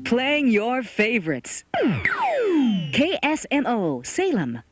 Playing your favorites. KSMO Salem.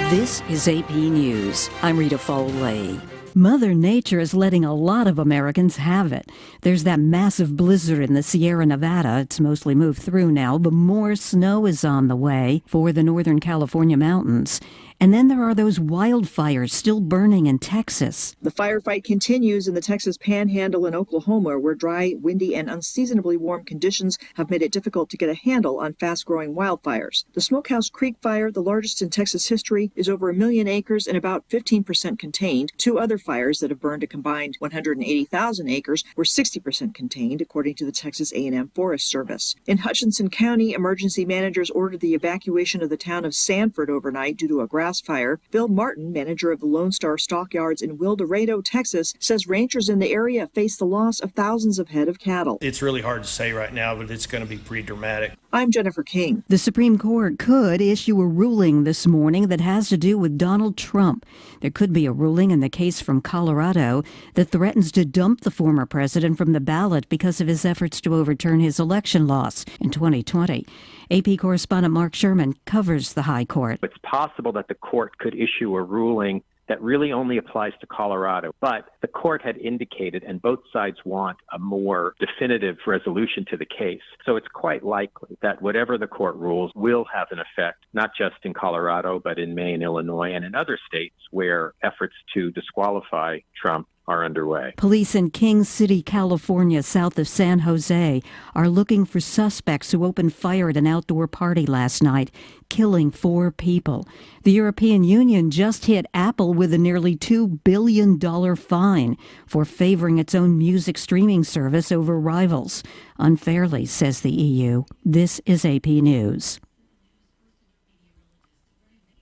This is AP News. I'm Rita Foley. Mother Nature is letting a lot of Americans have it. There's that massive blizzard in the Sierra Nevada. It's mostly moved through now, but more snow is on the way for the Northern California mountains. And then there are those wildfires still burning in Texas. The firefight continues in the Texas Panhandle and Oklahoma, where dry, windy, and unseasonably warm conditions have made it difficult to get a handle on fast-growing wildfires. The Smokehouse Creek fire, the largest in Texas history, is over 1 million acres and about 15% contained. Two other fires that have burned a combined 180,000 acres were 60% contained, according to the Texas A&M Forest Service. In Hutchinson County, emergency managers ordered the evacuation of the town of Sanford overnight due to a grass fire. Bill Martin, manager of the Lone Star Stockyards in Wildorado, Texas, says ranchers in the area face the loss of thousands of head of cattle. It's really hard to say right now, but it's going to be pretty dramatic. I'm Jennifer King. The Supreme Court could issue a ruling this morning that has to do with Donald Trump. There could be a ruling in the case from Colorado that threatens to dump the former president from the ballot because of his efforts to overturn his election loss in 2020. AP correspondent Mark Sherman covers the High Court. It's possible that the court could issue a ruling that really only applies to Colorado. But the court had indicated, and both sides want a more definitive resolution to the case. So it's quite likely that whatever the court rules will have an effect, not just in Colorado, but in Maine, Illinois, and in other states where efforts to disqualify Trump are underway. Police in King City, California, south of San Jose, are looking for suspects who opened fire at an outdoor party last night, killing 4 people. The European Union just hit Apple with a nearly $2 billion fine for favoring its own music streaming service over rivals. Unfairly, says the EU. This is AP News.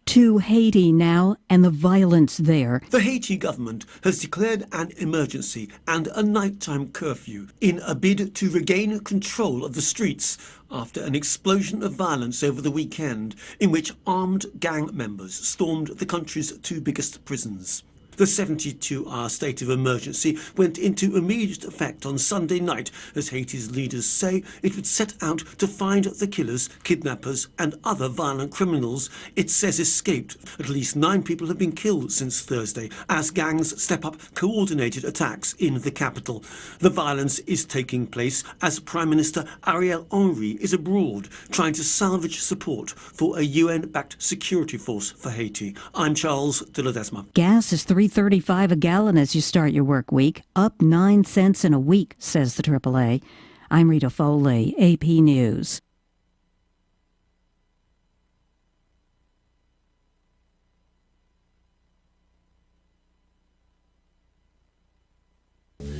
To Haiti now and the violence there. The Haiti government has declared an emergency and a nighttime curfew in a bid to regain control of the streets after an explosion of violence over the weekend in which armed gang members stormed the country's 2 biggest prisons. The 72-hour state of emergency went into immediate effect on Sunday night as Haiti's leaders say it would set out to find the killers, kidnappers and other violent criminals it says escaped. At least 9 people have been killed since Thursday as gangs step up coordinated attacks in the capital. The violence is taking place as Prime Minister Ariel Henry is abroad trying to salvage support for a UN-backed security force for Haiti. I'm Charles de Ledesma. Gas is $3.35 a gallon as you start your work week, up 9 cents in a week, says the AAA. I'm Rita Foley, AP News.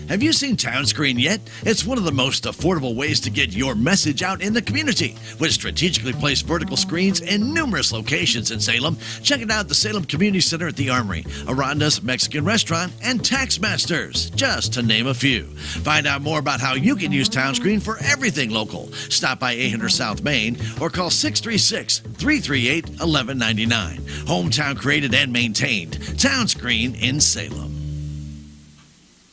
Have you seen Townscreen yet? It's one of the most affordable ways to get your message out in the community. With strategically placed vertical screens in numerous locations in Salem, check it out at the Salem Community Center at the Armory, Aranda's Mexican Restaurant, and Taxmasters, just to name a few. Find out more about how you can use Townscreen for everything local. Stop by 800 South Main or call 636-338-1199. Hometown created and maintained. Townscreen in Salem.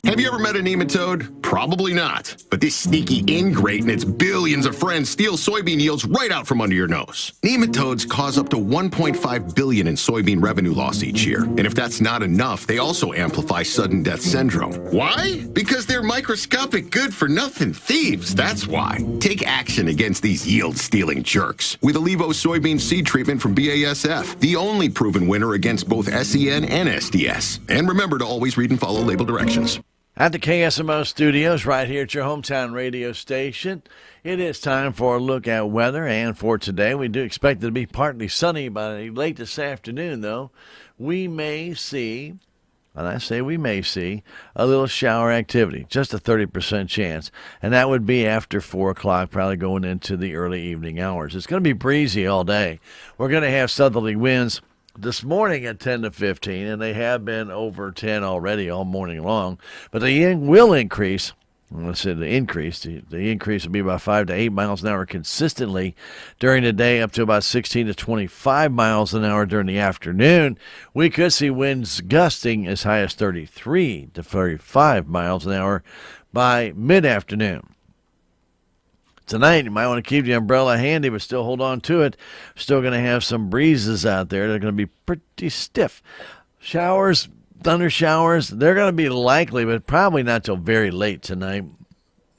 Have you ever met a nematode? Probably not. But this sneaky ingrate and its billions of friends steal soybean yields right out from under your nose. Nematodes cause up to $1.5 billion in soybean revenue loss each year. And if that's not enough, they also amplify sudden death syndrome. Why? Because they're microscopic good-for-nothing thieves, that's why. Take action against these yield-stealing jerks with Allevo soybean seed treatment from BASF, the only proven winner against both SEN and SDS. And remember to always read and follow label directions. At the KSMO studios, right here at your hometown radio station, it is time for a look at weather. And for today, we do expect it to be partly sunny by late this afternoon, though. We may see, and I say we may see, a little shower activity, just a 30% chance. And that would be after 4 o'clock, probably going into the early evening hours. It's going to be breezy all day. We're going to have southerly winds this morning at 10 to 15, and they have been over 10 already all morning long. But they will increase. Let's say the increase will be about 5 to 8 miles an hour consistently during the day, up to about 16 to 25 miles an hour during the afternoon. We could see winds gusting as high as 33 to 35 miles an hour by mid-afternoon. Tonight, you might want to keep the umbrella handy, but still hold on to it. Still going to have some breezes out there. They're going to be pretty stiff. Showers, thunder showers, they're going to be likely, but probably not till very late tonight.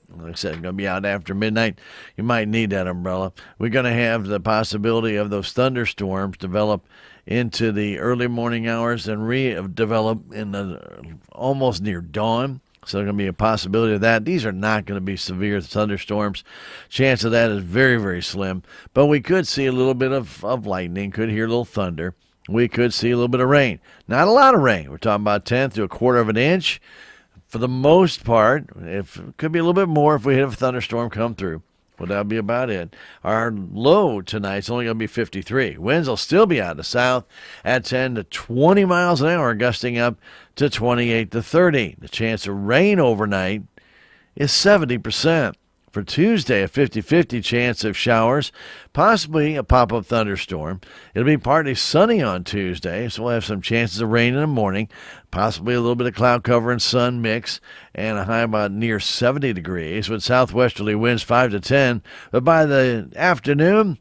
Like I said, going to be out after midnight. You might need that umbrella. We're going to have the possibility of those thunderstorms develop into the early morning hours and redevelop in the almost near dawn. So there's going to be a possibility of that. These are not going to be severe thunderstorms. Chance of that is very, very slim. But we could see a little bit of lightning, could hear a little thunder. We could see a little bit of rain. Not a lot of rain. We're talking about 1/10 to 1/4 of an inch. For the most part, it could be a little bit more if we hit a thunderstorm come through. Well, that'll be about it. Our low tonight's only going to be 53. Winds will still be out of the south at 10 to 20 miles an hour, gusting up to 28 to 30. The chance of rain overnight is 70%. For Tuesday, a 50-50 chance of showers, possibly a pop-up thunderstorm. It'll be partly sunny on Tuesday, so we'll have some chances of rain in the morning, possibly a little bit of cloud cover and sun mix, and a high about near 70 degrees with southwesterly winds 5 to 10. But by the afternoon,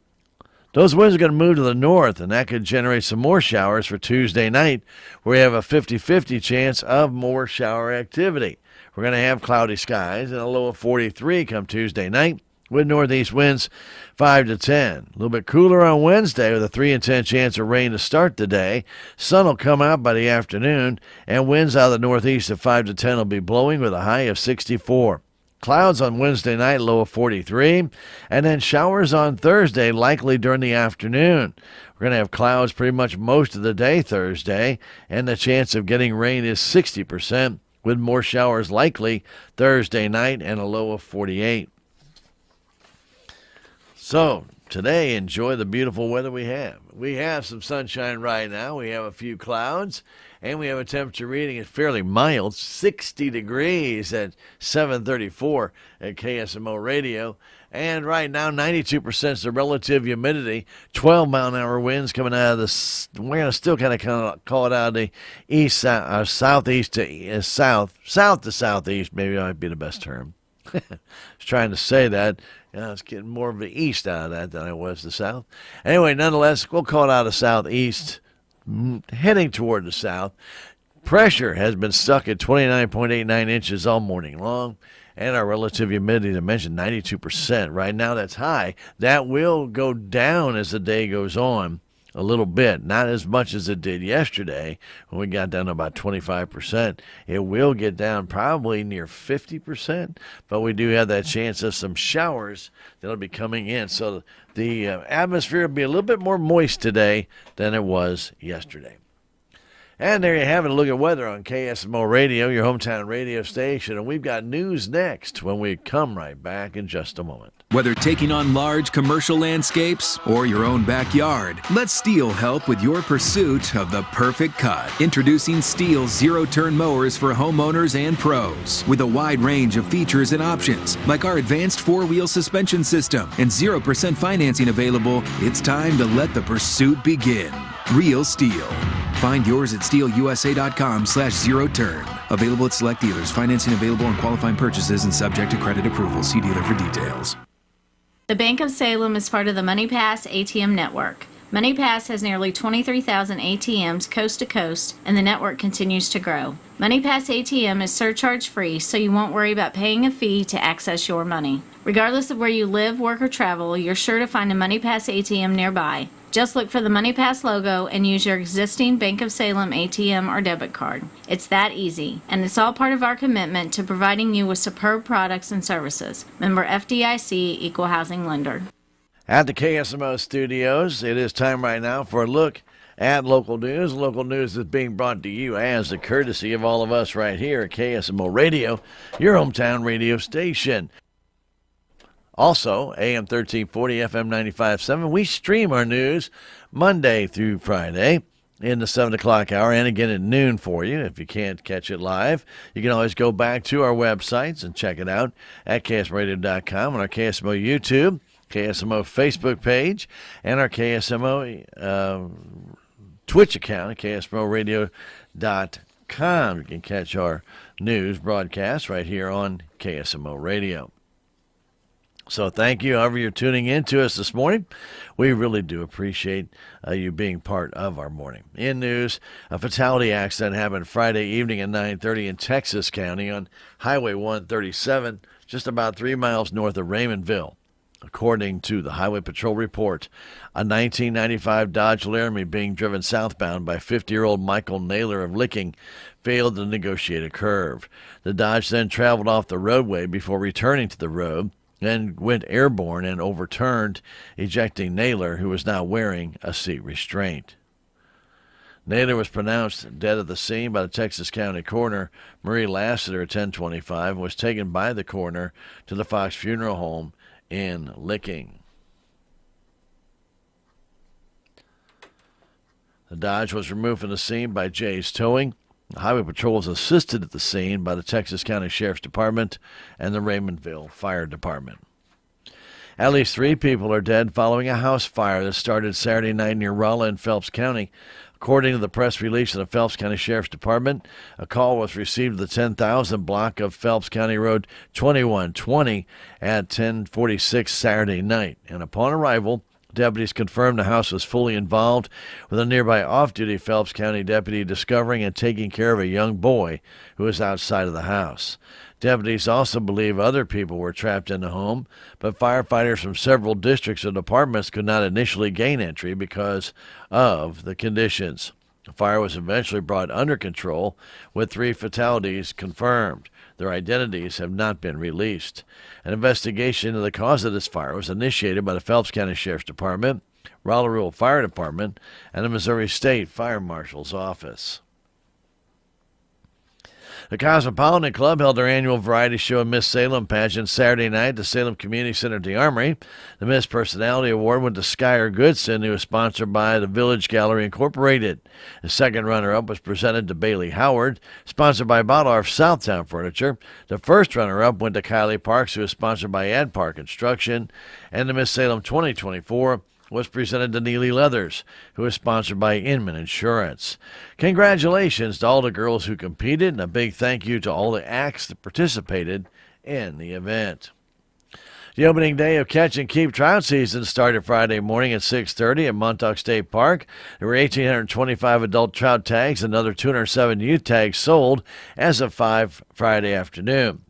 those winds are going to move to the north, and that could generate some more showers for Tuesday night, where we have a 50-50 chance of more shower activity. We're going to have cloudy skies and a low of 43 come Tuesday night with northeast winds 5 to 10. A little bit cooler on Wednesday with a 3 in 10 chance of rain to start the day. Sun will come out by the afternoon, and winds out of the northeast at 5 to 10 will be blowing with a high of 64. Clouds on Wednesday night, low of 43, and then showers on Thursday, likely during the afternoon. We're going to have clouds pretty much most of the day Thursday, and the chance of getting rain is 60%. With more showers likely Thursday night and a low of 48. So, today, enjoy the beautiful weather we have. We have some sunshine right now. We have a few clouds, and we have a temperature reading at fairly mild, 60 degrees at 7:34 at KSMO Radio. And right now, 92% is the relative humidity. 12-mile-an-hour winds coming out of the. We're going to still kind of call it out of the southeast to south to southeast. Maybe that might be the best term. I was trying to say that. I was getting more of the east out of that than I was the south. Anyway, nonetheless, we'll call it out of southeast, heading toward the south. Pressure has been stuck at 29.89 inches all morning long. And our relative humidity, as I mentioned, 92%. Right now, that's high. That will go down as the day goes on a little bit. Not as much as it did yesterday when we got down to about 25%. It will get down probably near 50%, but we do have that chance of some showers that'll be coming in. So the atmosphere will be a little bit more moist today than it was yesterday. And there you have it, a look at weather on KSMO Radio, your hometown radio station. And we've got news next when we come right back in just a moment. Whether taking on large commercial landscapes or your own backyard, let Steel help with your pursuit of the perfect cut. Introducing Steel's zero-turn mowers for homeowners and pros. With a wide range of features and options, like our advanced four-wheel suspension system and 0% financing available, it's time to let the pursuit begin. Real Steel. Find yours at steelusa.com/zero-turn. Available at select dealers. Financing available on qualifying purchases and subject to credit approval. See dealer for details. The Bank of Salem is part of the MoneyPass ATM network. MoneyPass has nearly 23,000 ATMs coast to coast, and the network continues to grow. MoneyPass ATM is surcharge-free, so you won't worry about paying a fee to access your money. Regardless of where you live, work, or travel, you're sure to find a MoneyPass ATM nearby. Just look for the MoneyPass logo and use your existing Bank of Salem ATM or debit card. It's that easy, and it's all part of our commitment to providing you with superb products and services. Member FDIC, Equal Housing Lender. At the KSMO studios, it is time right now for a look at local news. Local news is being brought to you as the courtesy of all of us right here at KSMO Radio, your hometown radio station. Also, AM 1340, FM 95.7. We stream our news Monday through Friday in the 7 o'clock hour and again at noon for you. If you can't catch it live, you can always go back to our websites and check it out at ksradio.com on our KSMO YouTube, KSMO Facebook page, and our KSMO Twitch account at ksmoradio.com. You can catch our news broadcast right here on KSMO Radio. So thank you, however you're tuning in to us this morning. We really do appreciate you being part of our morning. In news, a fatality accident happened Friday evening at 9:30 in Texas County on Highway 137, just about 3 miles north of Raymondville. According to the Highway Patrol report, a 1995 Dodge Laramie being driven southbound by 50-year-old Michael Naylor of Licking failed to negotiate a curve. The Dodge then traveled off the roadway before returning to the road and went airborne and overturned, ejecting Naylor, who was now wearing a seat restraint. Naylor was pronounced dead at the scene by the Texas County coroner, Marie Lassiter, at 10:25, and was taken by the coroner to the Fox Funeral Home in Licking. The Dodge was removed from the scene by Jay's Towing. The Highway Patrol was assisted at the scene by the Texas County Sheriff's Department and the Raymondville Fire Department. At least 3 people are dead following a house fire that started Saturday night near Rolla in Phelps County. According to the press release of the Phelps County Sheriff's Department, a call was received at the 10,000 block of Phelps County Road 2120 at 10:46 Saturday night, and upon arrival, deputies confirmed the house was fully involved, with a nearby off-duty Phelps County deputy discovering and taking care of a young boy who was outside of the house. Deputies also believe other people were trapped in the home, but firefighters from several districts and departments could not initially gain entry because of the conditions. The fire was eventually brought under control, with 3 fatalities confirmed. Their identities have not been released. An investigation into the cause of this fire was initiated by the Phelps County Sheriff's Department, Rolla Rural Fire Department, and the Missouri State Fire Marshal's Office. The Cosmopolitan Club held their annual variety show and Miss Salem pageant Saturday night at the Salem Community Center at the Armory. The Miss Personality Award went to Skylar Goodson, who was sponsored by the Village Gallery Incorporated. The second runner-up was presented to Bailey Howard, sponsored by Bottorff Southtown Furniture. The first runner-up went to Kylie Parks, who was sponsored by Ad Park Construction. And the Miss Salem 2024 was presented to Neely Leathers, who is sponsored by Inman Insurance. Congratulations to all the girls who competed, and a big thank you to all the acts that participated in the event. The opening day of Catch and Keep trout season started Friday morning at 6:30 at Montauk State Park. There were 1,825 adult trout tags and another 207 youth tags sold as of 5 Friday afternoon.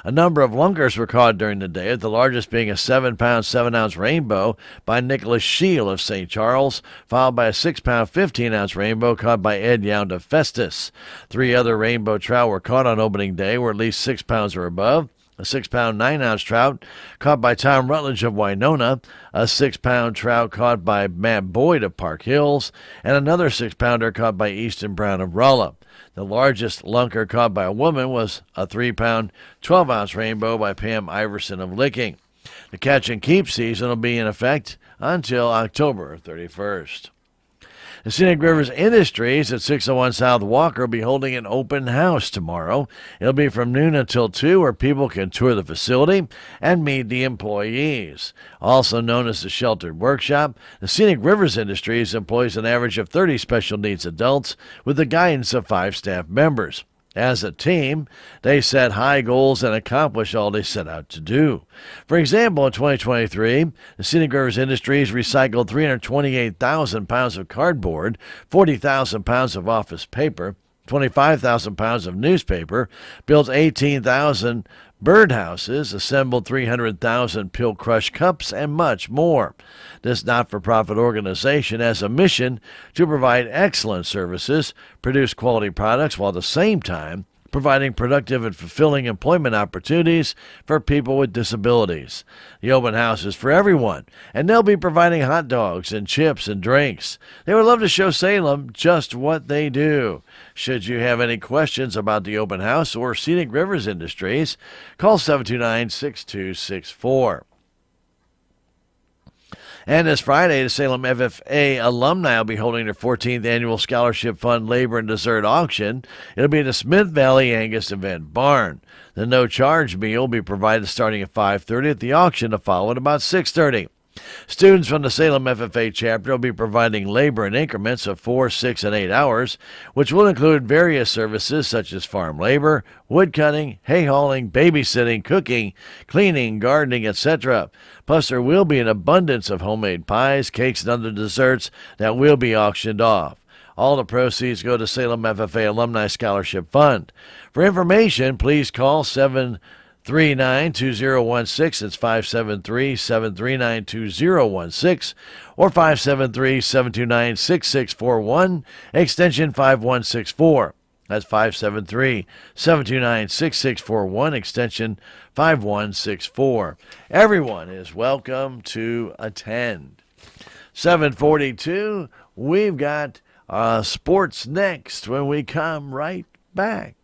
A number of lunkers were caught during the day, the largest being a 7-pound, 7-ounce rainbow by Nicholas Scheel of St. Charles, followed by a 6-pound, 15-ounce rainbow caught by Ed Yound of Festus. 3 other rainbow trout were caught on opening day, were at least 6 pounds or above. A 6-pound, 9-ounce trout caught by Tom Rutledge of Winona, a 6-pound trout caught by Matt Boyd of Park Hills, and another 6-pounder caught by Easton Brown of Rolla. The largest lunker caught by a woman was a 3-pound, 12-ounce rainbow by Pam Iverson of Licking. The Catch and Keep season will be in effect until October 31st. The Scenic Rivers Industries at 601 South Walker will be holding an open house tomorrow. It'll be from noon until 2, where people can tour the facility and meet the employees. Also known as the Sheltered Workshop, the Scenic Rivers Industries employs an average of 30 special needs adults with the guidance of 5 staff members. As a team, they set high goals and accomplish all they set out to do. For example, in 2023, the Scenic Rivers Industries recycled 328,000 pounds of cardboard, 40,000 pounds of office paper, 25,000 pounds of newspaper, built 18,000 birdhouses, assembled 300,000 pill crush cups, and much more. This not-for-profit organization has a mission to provide excellent services, produce quality products, while at the same time providing productive and fulfilling employment opportunities for people with disabilities. The open house is for everyone, and they'll be providing hot dogs and chips and drinks. They would love to show Salem just what they do. Should you have any questions about the open house or Scenic Rivers Industries, call 729-6264. And this Friday, the Salem FFA alumni will be holding their 14th annual Scholarship Fund Labor and Dessert Auction. It'll be in the Smith Valley Angus Event Barn. The no-charge meal will be provided starting at 5:30 at the auction to follow at about 6:30. Students from the Salem FFA chapter will be providing labor in increments of 4, 6, and 8 hours, which will include various services such as farm labor, wood cutting, hay hauling, babysitting, cooking, cleaning, gardening, etc. Plus, there will be an abundance of homemade pies, cakes, and other desserts that will be auctioned off. All the proceeds go to Salem FFA Alumni Scholarship Fund. For information, please call 739-2016. It's 573-739-2016 or 573-729-6641, extension 5164. That's 573-729-6641, extension 5164. Everyone is welcome to attend. 742, we've got sports next when we come right back.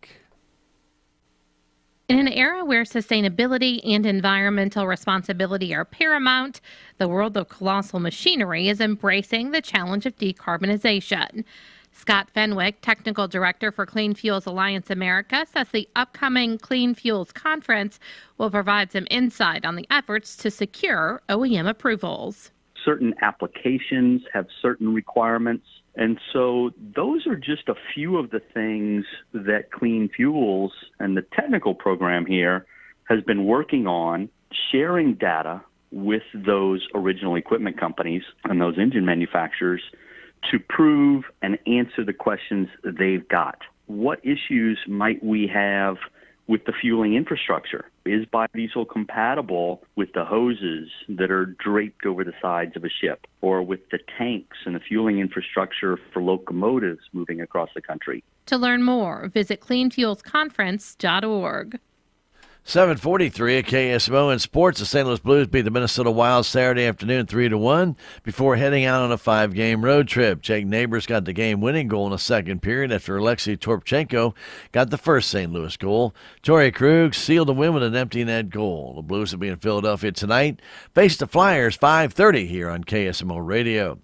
In an era where sustainability and environmental responsibility are paramount, the world of colossal machinery is embracing the challenge of decarbonization. Scott Fenwick, Technical Director for Clean Fuels Alliance America, says the upcoming Clean Fuels Conference will provide some insight on the efforts to secure OEM approvals. Certain applications have certain requirements. And so those are just a few of the things that Clean Fuels and the technical program here has been working on, sharing data with those original equipment companies and those engine manufacturers to prove and answer the questions they've got. What issues might we have with the fueling infrastructure? Is biodiesel compatible with the hoses that are draped over the sides of a ship, or with the tanks and the fueling infrastructure for locomotives moving across the country? To learn more, visit cleanfuelsconference.org. 7:43 at KSMO in sports. The St. Louis Blues beat the Minnesota Wild Saturday afternoon 3-1 before heading out on a 5-game road trip. Jake Neighbors got the game-winning goal in the second period after Alexei Torpchenko got the first St. Louis goal. Torrey Krug sealed the win with an empty net goal. The Blues will be in Philadelphia tonight. Face the Flyers 5:30 here on KSMO Radio.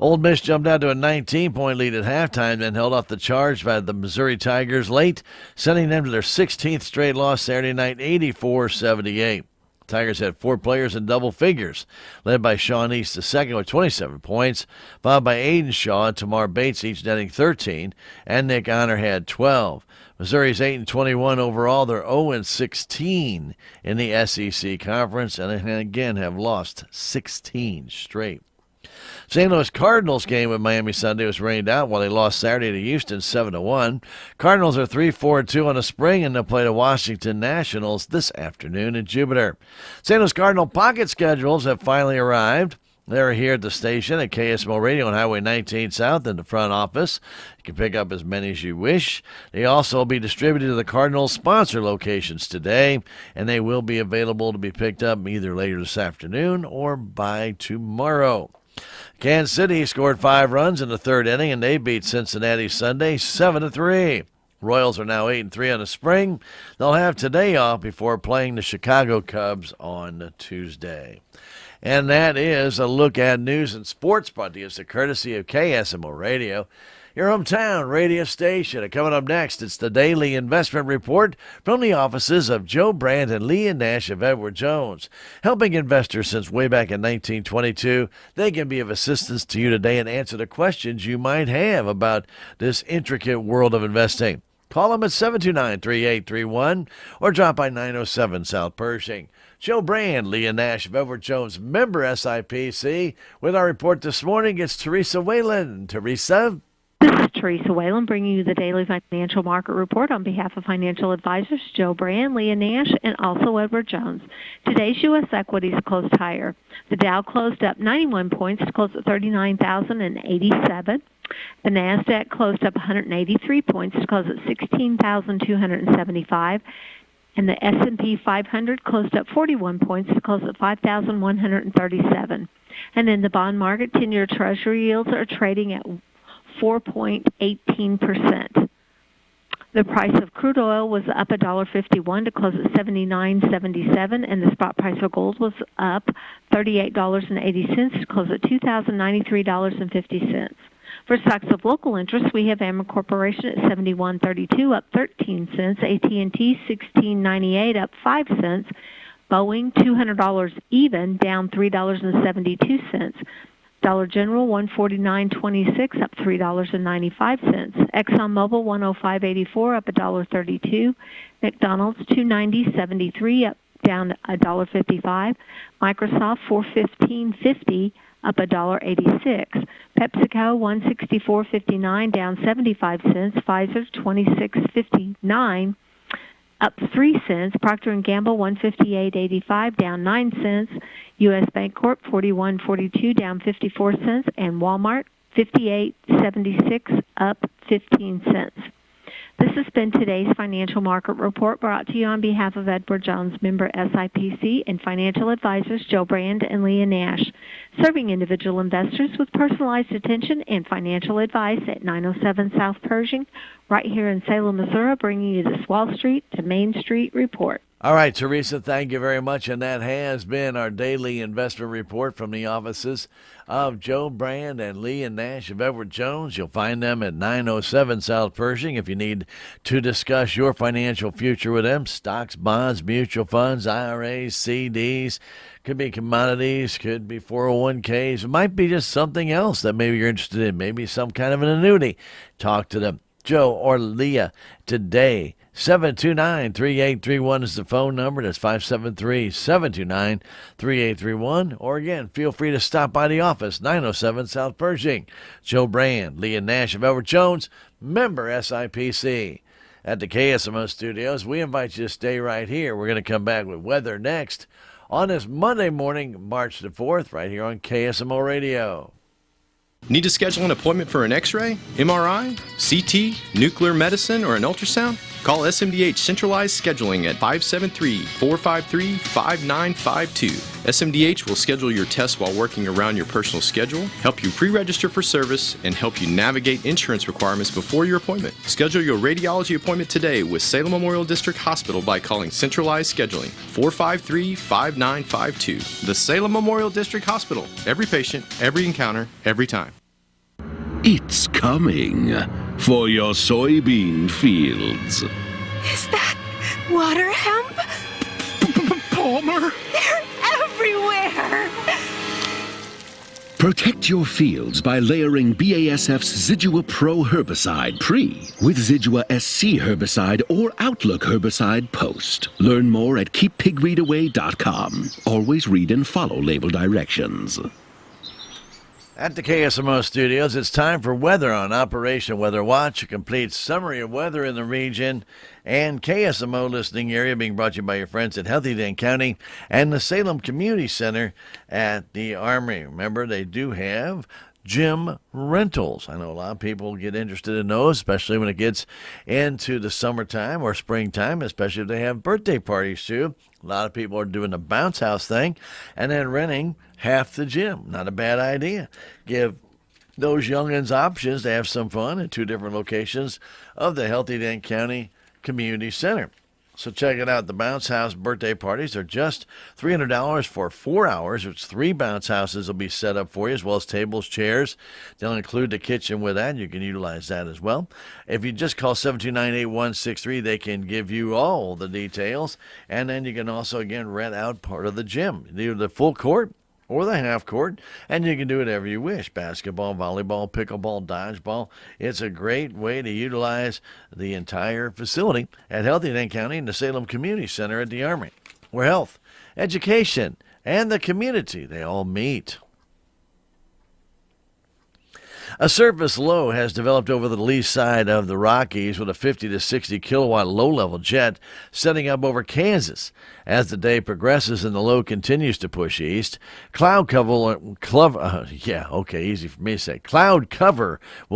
Ole Miss jumped out to a 19-point lead at halftime, then held off the charge by the Missouri Tigers late, sending them to their 16th straight loss Saturday night, 84-78. Tigers had 4 players in double figures, led by Sean East II with 27 points, followed by Aiden Shaw and Tamar Bates, each netting 13, and Nick Honor had 12. Missouri's 8-21 overall. They're 0-16 in the SEC Conference, and again have lost 16 straight. St. Louis Cardinals game with Miami Sunday was rained out while they lost Saturday to Houston 7-1. Cardinals are 3-4-2 on the spring, and they'll play the Washington Nationals this afternoon in Jupiter. St. Louis Cardinal pocket schedules have finally arrived. They're here at the station at KSMO Radio on Highway 19 South in the front office. You can pick up as many as you wish. They also will be distributed to the Cardinals sponsor locations today, and they will be available to be picked up either later this afternoon or by tomorrow. Kansas City scored 5 runs in the third inning, and they beat Cincinnati Sunday 7-3. Royals are now 8-3 on the spring. They'll have today off before playing the Chicago Cubs on Tuesday. And that is a look at news and sports brought to you as a courtesy of KSMO Radio, your hometown radio station. And coming up next, it's the Daily Investment Report from the offices of Joe Brandt and Leah Nash of Edward Jones. Helping investors since way back in 1922, they can be of assistance to you today and answer the questions you might have about this intricate world of investing. Call them at 729-3831 or drop by 907 South Pershing. Joe Brand, Leah Nash of Edward Jones, member SIPC. With our report this morning, it's Teresa Whalen. Teresa? This is Teresa Whalen bringing you the Daily Financial Market Report on behalf of financial advisors Joe Brand, Leah Nash, and also Edward Jones. Today's U.S. equities closed higher. The Dow closed up 91 points to close at 39,087. The NASDAQ closed up 183 points to close at 16,275. And the S&P 500 closed up 41 points to close at 5,137. And in the bond market, 10-year Treasury yields are trading at 4.18%. The price of crude oil was up $1.51 to close at $79.77, and the spot price for gold was up $38.80 to close at $2,093.50. For stocks of local interest, we have Ameren Corporation at $71.32, up 13 cents. AT&T $16.98, up 5 cents. Boeing, $200 even, down $3.72. Dollar General, $149.26, up $3.95. ExxonMobil, $105.84, up $1.32. McDonald's, $290.73, up down $1.55. Microsoft, $415.50, up $1.86. PepsiCo, $164.59, down 75 cents. Pfizer, $26.59, up 3 cents. Procter & Gamble, $158.85, down 9 cents. U.S. Bancorp, $41.42, down 54 cents. And Walmart, $58.76, up 15 cents. This has been today's Financial Market Report, brought to you on behalf of Edward Jones, member SIPC, and financial advisors Joe Brand and Leah Nash, serving individual investors with personalized attention and financial advice at 907 South Pershing, right here in Salem, Missouri, bringing you this Wall Street to Main Street report. All right, Teresa, thank you very much. And that has been our daily investment report from the offices of Joe Brand and Lee and Nash of Edward Jones. You'll find them at 907 South Pershing if you need to discuss your financial future with them. Stocks, bonds, mutual funds, IRAs, CDs, could be commodities, could be 401ks. It might be just something else that maybe you're interested in, maybe some kind of an annuity. Talk to them, Joe or Leah, today. 729-3831 is the phone number. That's 573-729-3831. Or again, feel free to stop by the office, 907 South Pershing. Joe Brand, Lee and Nash of Edward Jones, member SIPC. At the KSMO studios, we invite you to stay right here. We're going to come back with weather next on this Monday morning, March the 4th, right here on KSMO Radio. Need to schedule an appointment for an X-ray, MRI, CT, nuclear medicine, or an ultrasound? Call SMDH Centralized Scheduling at 573-453-5952. SMDH will schedule your tests while working around your personal schedule, help you pre-register for service, and help you navigate insurance requirements before your appointment. Schedule your radiology appointment today with Salem Memorial District Hospital by calling Centralized Scheduling, 453-5952. The Salem Memorial District Hospital. Every patient, every encounter, every time. It's coming for your soybean fields. Is that water hemp? Palmer? They're everywhere! Protect your fields by layering BASF's Zidua Pro herbicide pre with Zidua SC herbicide or Outlook herbicide post. Learn more at keeppigweedaway.com. Always read and follow label directions. At the KSMO studios, it's time for weather on Operation Weather Watch, a complete summary of weather in the region and KSMO listening area, being brought to you by your friends at Healthy Dane County and the Salem Community Center at the Armory. Remember, they do have gym rentals. I know a lot of people get interested in those, especially when it gets into the summertime or springtime, especially if they have birthday parties too. A lot of people are doing the bounce house thing and then renting half the gym. Not a bad idea. Give those youngins options to have some fun at two different locations of the Healthy Dane County Community Center. So check it out. The bounce house birthday parties are just $300 for 4 hours. It's 3 bounce houses will be set up for you, as well as tables, chairs. They'll include the kitchen with that. You can utilize that as well. If you just call 729-8163, they can give you all the details. And then you can also, again, rent out part of the gym, either the full court or the half court, and you can do whatever you wish. Basketball, volleyball, pickleball, dodgeball. It's a great way to utilize the entire facility at Healthy Dane County and the Salem Community Center at the Armory, where health, education, and the community, they all meet. A surface low has developed over the lee side of the Rockies with a 50 to 60 kilowatt low-level jet setting up over Kansas. As the day progresses and the low continues to push east, cloud cover will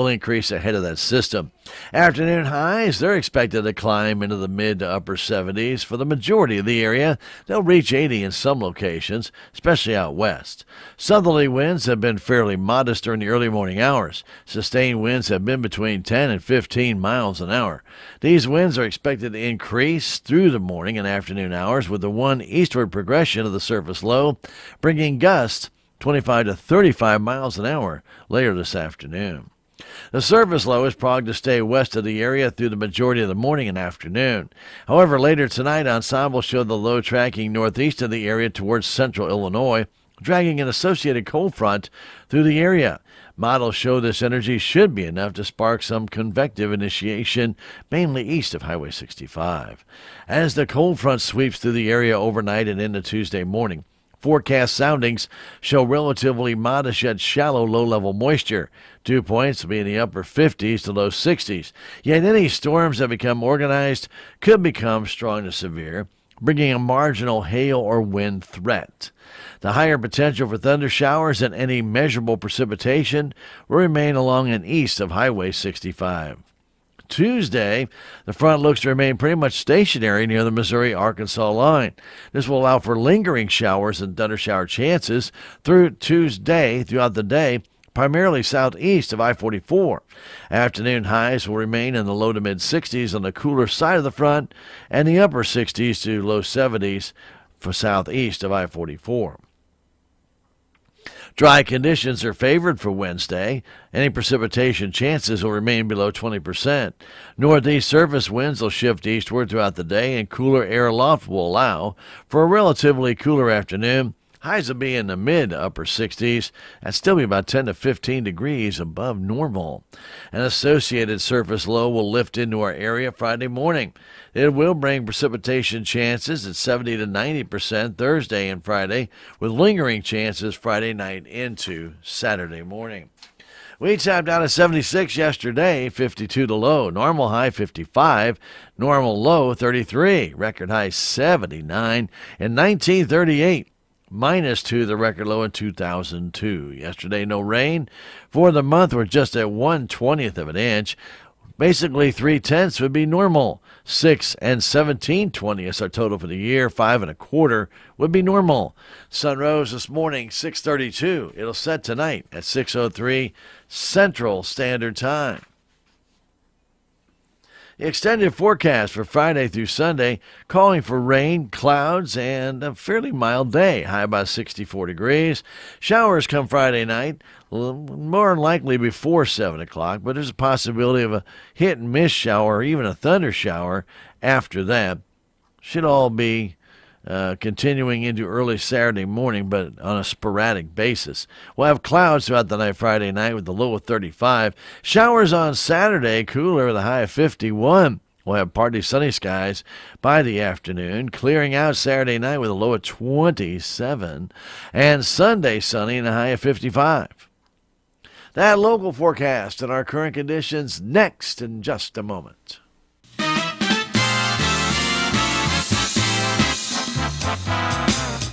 increase ahead of that system. Afternoon highs, they're expected to climb into the mid to upper 70s for the majority of the area. They'll reach 80 in some locations, especially out west. Southerly winds have been fairly modest during the early morning hours. Sustained winds have been between 10 and 15 miles an hour. These winds are expected to increase through the morning and afternoon hours with the one eastward progression of the surface low, bringing gusts 25 to 35 miles an hour later this afternoon. The surface low is prognosed to stay west of the area through the majority of the morning and afternoon. However, later tonight, ensembles show the low tracking northeast of the area towards central Illinois, dragging an associated cold front through the area. Models show this energy should be enough to spark some convective initiation, mainly east of Highway 65. As the cold front sweeps through the area overnight and into Tuesday morning, forecast soundings show relatively modest yet shallow low-level moisture. Dew points will be in the upper 50s to low 60s. Yet any storms that become organized could become strong to severe, bringing a marginal hail or wind threat. The higher potential for thunder showers and any measurable precipitation will remain along and east of Highway 65. Tuesday, the front looks to remain pretty much stationary near the Missouri-Arkansas line. This will allow for lingering showers and thunder shower chances through Tuesday throughout the day, primarily southeast of I-44. Afternoon highs will remain in the low to mid-60s on the cooler side of the front and the upper 60s to low 70s for southeast of I-44. Dry conditions are favored for Wednesday. Any precipitation chances will remain below 20%. Northeast surface winds will shift eastward throughout the day, and cooler air aloft will allow for a relatively cooler afternoon. Highs will be in the mid-upper 60s and still be about 10 to 15 degrees above normal. An associated surface low will lift into our area Friday morning. It will bring precipitation chances at 70 to 90% Thursday and Friday, with lingering chances Friday night into Saturday morning. We tapped out at 76 yesterday, 52 to low. Normal high 55, normal low 33, record high 79, and 1938. -2, the record low in 2002. Yesterday, no rain. For the month, we're just at 1/20th of an inch. Basically, 3/10 would be normal. 6 and 17/20 our total for the year. 5 1/4 would be normal. Sun rose this morning, 6:32. It'll set tonight at 6:03 Central Standard Time. The extended forecast for Friday through Sunday calling for rain, clouds, and a fairly mild day, high about 64 degrees. Showers come Friday night, more than likely before 7 o'clock, but there's a possibility of a hit-and-miss shower or even a thunder shower after that. Should all be continuing into early Saturday morning, but on a sporadic basis. We'll have clouds throughout the night Friday night with the low of 35. Showers on Saturday, cooler with a high of 51. We'll have partly sunny skies by the afternoon, clearing out Saturday night with a low of 27. And Sunday sunny and a high of 55. That local forecast and our current conditions next in just a moment.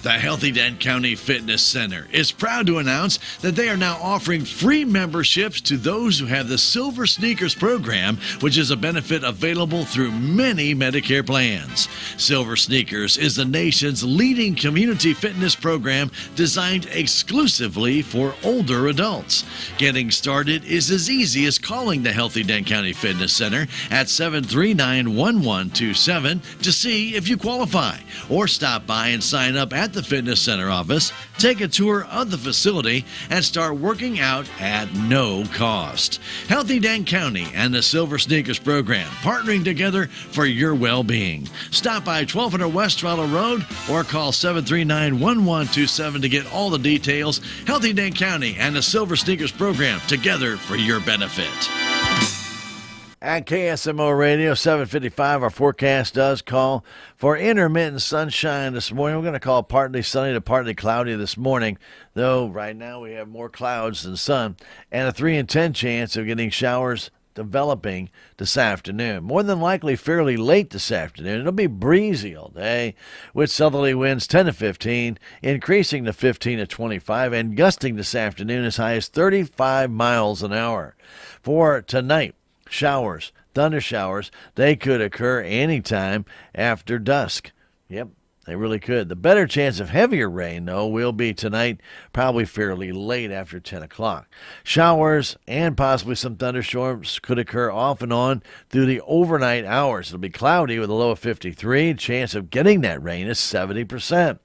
The Healthy Dent County Fitness Center is proud to announce that they are now offering free memberships to those who have the Silver Sneakers program, which is a benefit available through many Medicare plans. Silver Sneakers is the nation's leading community fitness program designed exclusively for older adults. Getting started is as easy as calling the Healthy Dent County Fitness Center at 739-1127 to see if you qualify, or stop by and sign up at the Fitness Center office, take a tour of the facility, and start working out at no cost. Healthy Dent County and the Silver Sneakers program, partnering together for your well-being. Stop by 1200 West Trello Road or call 739-1127 to get all the details. Healthy Dent County and the Silver Sneakers program, together for your benefit. At KSMO Radio 755, our forecast does call for intermittent sunshine this morning. We're going to call partly sunny to partly cloudy this morning, though right now we have more clouds than sun, and a 3 in 10 chance of getting showers developing this afternoon. More than likely fairly late this afternoon. It'll be breezy all day with southerly winds 10 to 15, increasing to 15 to 25, and gusting this afternoon as high as 35 miles an hour. For tonight, showers, thunder showers, they could occur anytime after dusk. Yep, they really could. The better chance of heavier rain, though, will be tonight, probably fairly late after 10 o'clock. Showers and possibly some thunderstorms could occur off and on through the overnight hours. It'll be cloudy with a low of 53. Chance of getting that rain is 70%.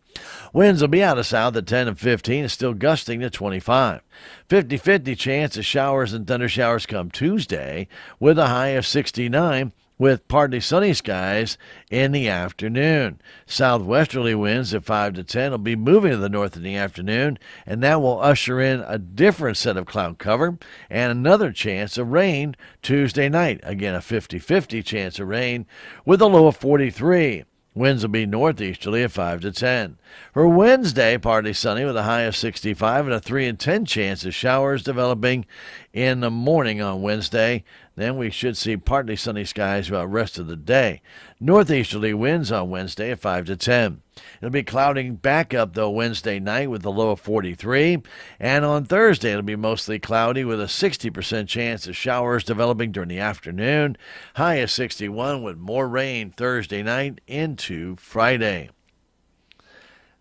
Winds will be out of south at 10 and 15. It's still gusting to 25. 50-50 chance of showers and thunder showers come Tuesday with a high of 69 with partly sunny skies in the afternoon. Southwesterly winds at 5 to 10 will be moving to the north in the afternoon, and that will usher in a different set of cloud cover and another chance of rain Tuesday night. Again, a 50-50 chance of rain with a low of 43. Winds will be northeasterly at 5 to 10. For Wednesday, partly sunny with a high of 65 and a 3 in 10 chance of showers developing in the morning on Wednesday. Then we should see partly sunny skies throughout the rest of the day. Northeasterly winds on Wednesday at 5 to 10. It'll be clouding back up, though, Wednesday night with a low of 43. And on Thursday, it'll be mostly cloudy with a 60% chance of showers developing during the afternoon. High of 61 with more rain Thursday night into Friday.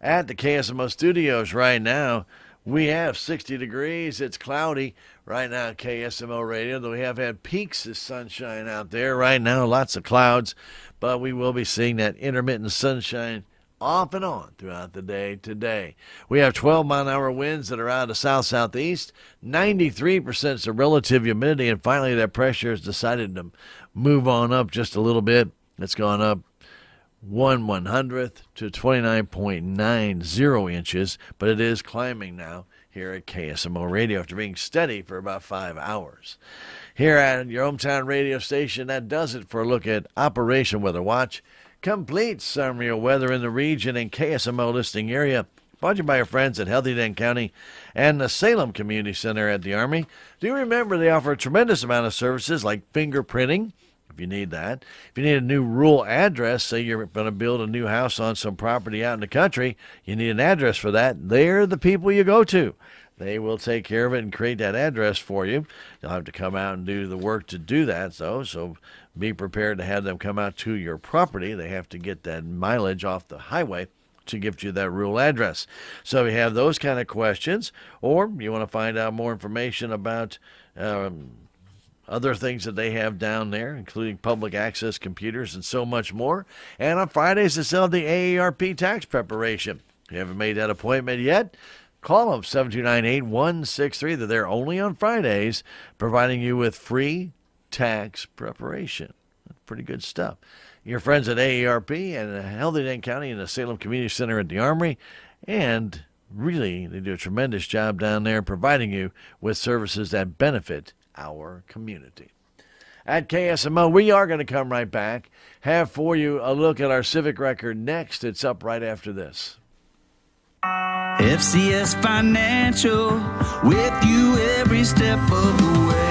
At the KSMO studios right now, we have 60 degrees. It's cloudy right now at KSMO Radio, though we have had peaks of sunshine out there. Right now, lots of clouds, but we will be seeing that intermittent sunshine off and on throughout the day today. We have 12-mile-an-hour winds that are out of south-southeast, 93% is the relative humidity, and finally that pressure has decided to move on up just a little bit. It's gone up 1/100th to 29.90 inches, but it is climbing now here at KSMO Radio after being steady for about 5 hours. Here at your hometown radio station, that does it for a look at Operation Weather Watch. Complete summary of weather in the region and KSMO listing area. Brought to you by our friends at Healthy Dent County and the Salem Community Center at the Army. Do remember they offer a tremendous amount of services like fingerprinting, if you need that. If you need a new rural address, say you're going to build a new house on some property out in the country, you need an address for that. They're the people you go to. They will take care of it and create that address for you. You'll have to come out and do the work to do that, though, so be prepared to have them come out to your property. They have to get that mileage off the highway to give you that rural address. So if you have those kind of questions, or you want to find out more information about other things that they have down there, including public access computers and so much more. And on Fridays, they sell the AARP tax preparation. If you haven't made that appointment yet, call them, 729-8163. They're there only on Fridays, providing you with free tax preparation. Pretty good stuff. Your friends at AARP and Healthy Dent County and the Salem Community Center at the Armory, and really, they do a tremendous job down there providing you with services that benefit our community. At KSMO, we are going to come right back, have for you a look at our civic record next. It's up right after this. FCS Financial, with you every step of the way.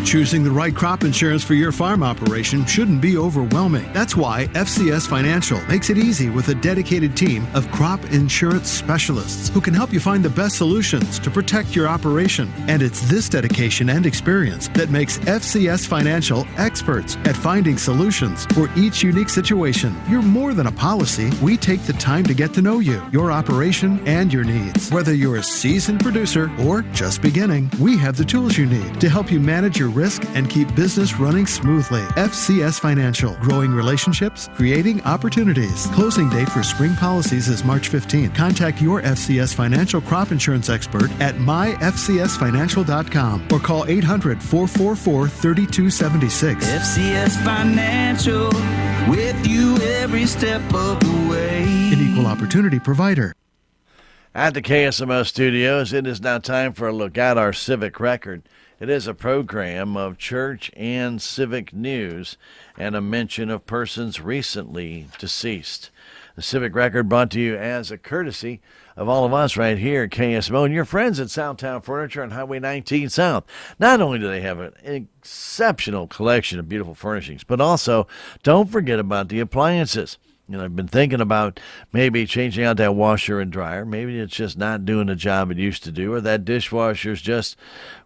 Choosing the right crop insurance for your farm operation shouldn't be overwhelming. That's why FCS Financial makes it easy with a dedicated team of crop insurance specialists who can help you find the best solutions to protect your operation. And it's this dedication and experience that makes FCS Financial experts at finding solutions for each unique situation. You're more than a policy. We take the time to get to know you, your operation, and your needs. Whether you're a seasoned producer or just beginning, we have the tools you need to help you manage your risk and keep business running smoothly. FCS Financial, growing relationships, creating opportunities. Closing date for spring policies is March 15th. Contact your FCS Financial crop insurance expert at myfcsfinancial.com or call 800-444-3276. FCS Financial, with you every step of the way. An equal opportunity provider. At the KSMO studios, it is now time for a look at our civic record. It is a program of church and civic news and a mention of persons recently deceased. The civic record brought to you as a courtesy of all of us right here at KSMO and your friends at Southtown Furniture on Highway 19 South. Not only do they have an exceptional collection of beautiful furnishings, but also don't forget about the appliances. You know, I've been thinking about maybe changing out that washer and dryer. Maybe it's just not doing the job it used to do, or that dishwasher's just,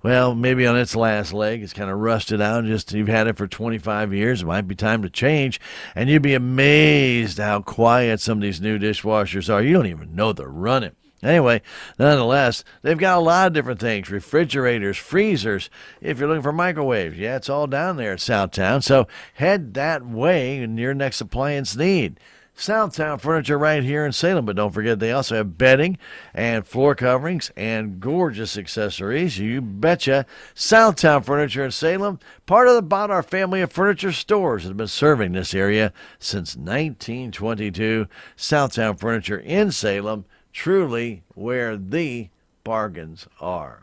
well, maybe on its last leg. It's kind of rusted out. Just you've had it for 25 years. It might be time to change. And you'd be amazed how quiet some of these new dishwashers are. You don't even know they're running. Anyway, nonetheless, they've got a lot of different things, refrigerators, freezers. If you're looking for microwaves, yeah, it's all down there at Southtown. So head that way in your next appliance need. Southtown Furniture right here in Salem. But don't forget, they also have bedding and floor coverings and gorgeous accessories. You betcha. Southtown Furniture in Salem, part of the Bodar family of furniture stores, has been serving this area since 1922. Southtown Furniture in Salem, truly where the bargains are.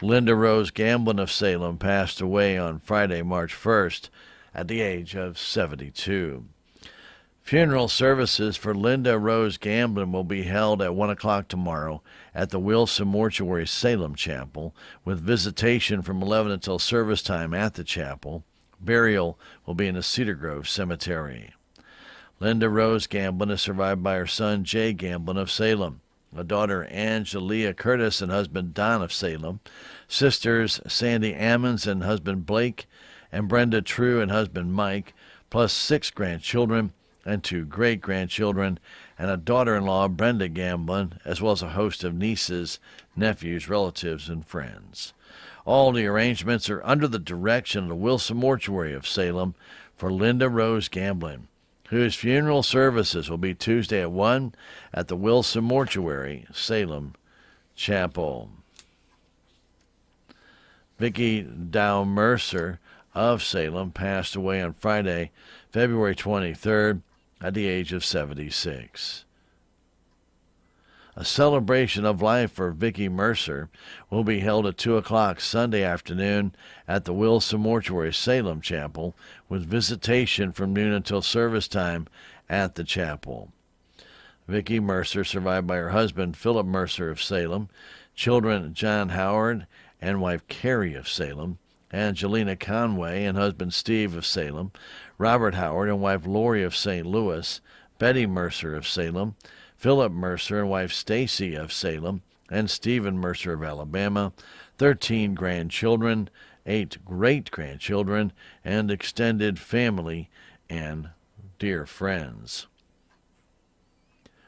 Linda Rose Gamblin of Salem passed away on Friday, March 1st, at the age of 72. Funeral services for Linda Rose Gamblin will be held at 1 o'clock tomorrow at the Wilson Mortuary Salem Chapel, with visitation from 11 until service time at the chapel. Burial will be in the Cedar Grove Cemetery. Linda Rose Gamblin is survived by her son Jay Gamblin of Salem, a daughter Angelia Curtis and husband Don of Salem, sisters Sandy Ammons and husband Blake, and Brenda True and husband Mike, plus 6 grandchildren and 2 great-grandchildren, and a daughter-in-law, Brenda Gamblin, as well as a host of nieces, nephews, relatives, and friends. All the arrangements are under the direction of the Wilson Mortuary of Salem for Linda Rose Gamblin, whose funeral services will be Tuesday at 1 at the Wilson Mortuary, Salem Chapel. Vicki Dow Mercer of Salem passed away on Friday, February 23rd, at the age of 76. A celebration of life for Vicki Mercer will be held at 2 o'clock Sunday afternoon at the Wilson Mortuary Salem Chapel, with visitation from noon until service time at the chapel. Vicki Mercer, survived by her husband Philip Mercer of Salem, children John Howard and wife Carrie of Salem, Angelina Conway and husband Steve of Salem, Robert Howard and wife Lori of St. Louis, Betty Mercer of Salem, Philip Mercer and wife Stacy of Salem, and Stephen Mercer of Alabama, 13 grandchildren, 8 great-grandchildren, and extended family and dear friends.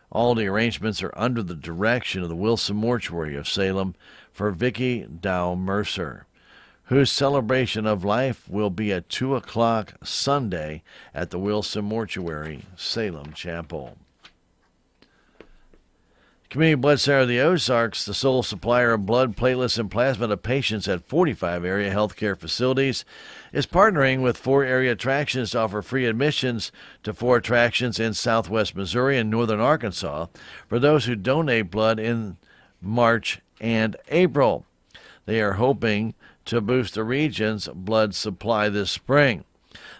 All the arrangements are under the direction of the Wilson Mortuary of Salem for Vicki Dow Mercer, whose celebration of life will be at 2 o'clock Sunday at the Wilson Mortuary Salem Chapel. Community Blood Center of the Ozarks, the sole supplier of blood, platelets, and plasma to patients at 45 area healthcare facilities, is partnering with 4 area attractions to offer free admissions to 4 attractions in southwest Missouri and northern Arkansas for those who donate blood in March and April. They are hoping to boost the region's blood supply this spring.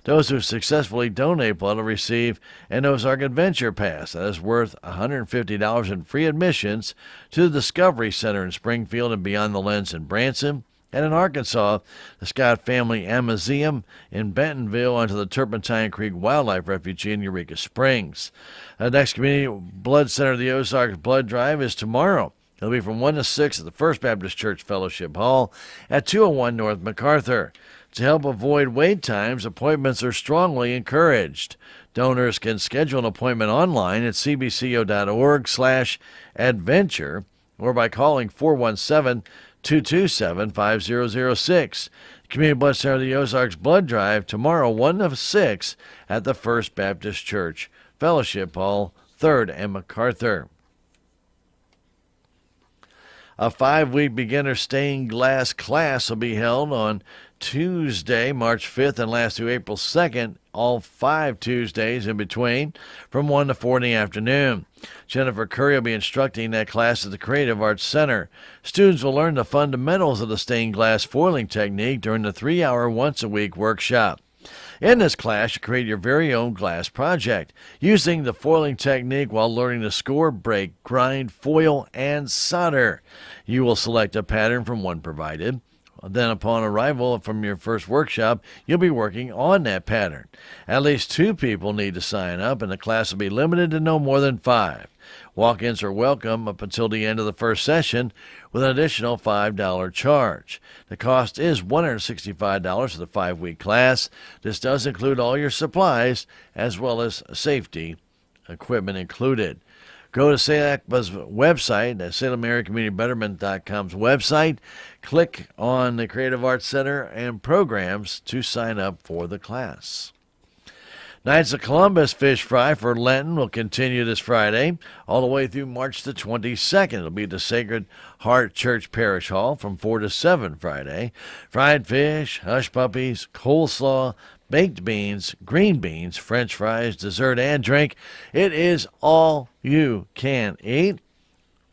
Those who successfully donate blood will receive an Ozark Adventure Pass that is worth $150 in free admissions to the Discovery Center in Springfield and Beyond the Lens in Branson, and in Arkansas, the Scott Family Museum in Bentonville, and to the Turpentine Creek Wildlife Refuge in Eureka Springs. The next Community Blood Center of the Ozarks Blood Drive is tomorrow. It'll be from 1 to 6 at the First Baptist Church Fellowship Hall at 201 North MacArthur. To help avoid wait times, appointments are strongly encouraged. Donors can schedule an appointment online at cbco.org/adventure or by calling 417-227-5006. Community Blood Center of the Ozarks Blood Drive tomorrow, 1 to 6 at the First Baptist Church Fellowship Hall, 3rd and MacArthur. A 5-week beginner stained glass class will be held on Tuesday, March 5th, and last through April 2nd, all 5 Tuesdays in between, from 1 to 4 in the afternoon. Jennifer Curry will be instructing that class at the Creative Arts Center. Students will learn the fundamentals of the stained glass foiling technique during the 3-hour once-a-week workshop. In this class, you create your very own glass project, using the foiling technique while learning to score, break, grind, foil, and solder. You will select a pattern from one provided. Then upon arrival from your first workshop, you'll be working on that pattern. At least 2 people need to sign up, and the class will be limited to no more than 5. Walk-ins are welcome up until the end of the first session with an additional $5 charge. The cost is $165 for the 5-week class. This does include all your supplies as well as safety equipment included. Go to SACPA's website, SalemAreaCommunityBetterment.com's website. Click on the Creative Arts Center and programs to sign up for the class. Knights of Columbus Fish Fry for Lenten will continue this Friday all the way through March the 22nd. It'll be at the Sacred Heart Church Parish Hall from 4 to 7 Friday. Fried fish, hush puppies, coleslaw, baked beans, green beans, French fries, dessert, and drink. It is all you can eat.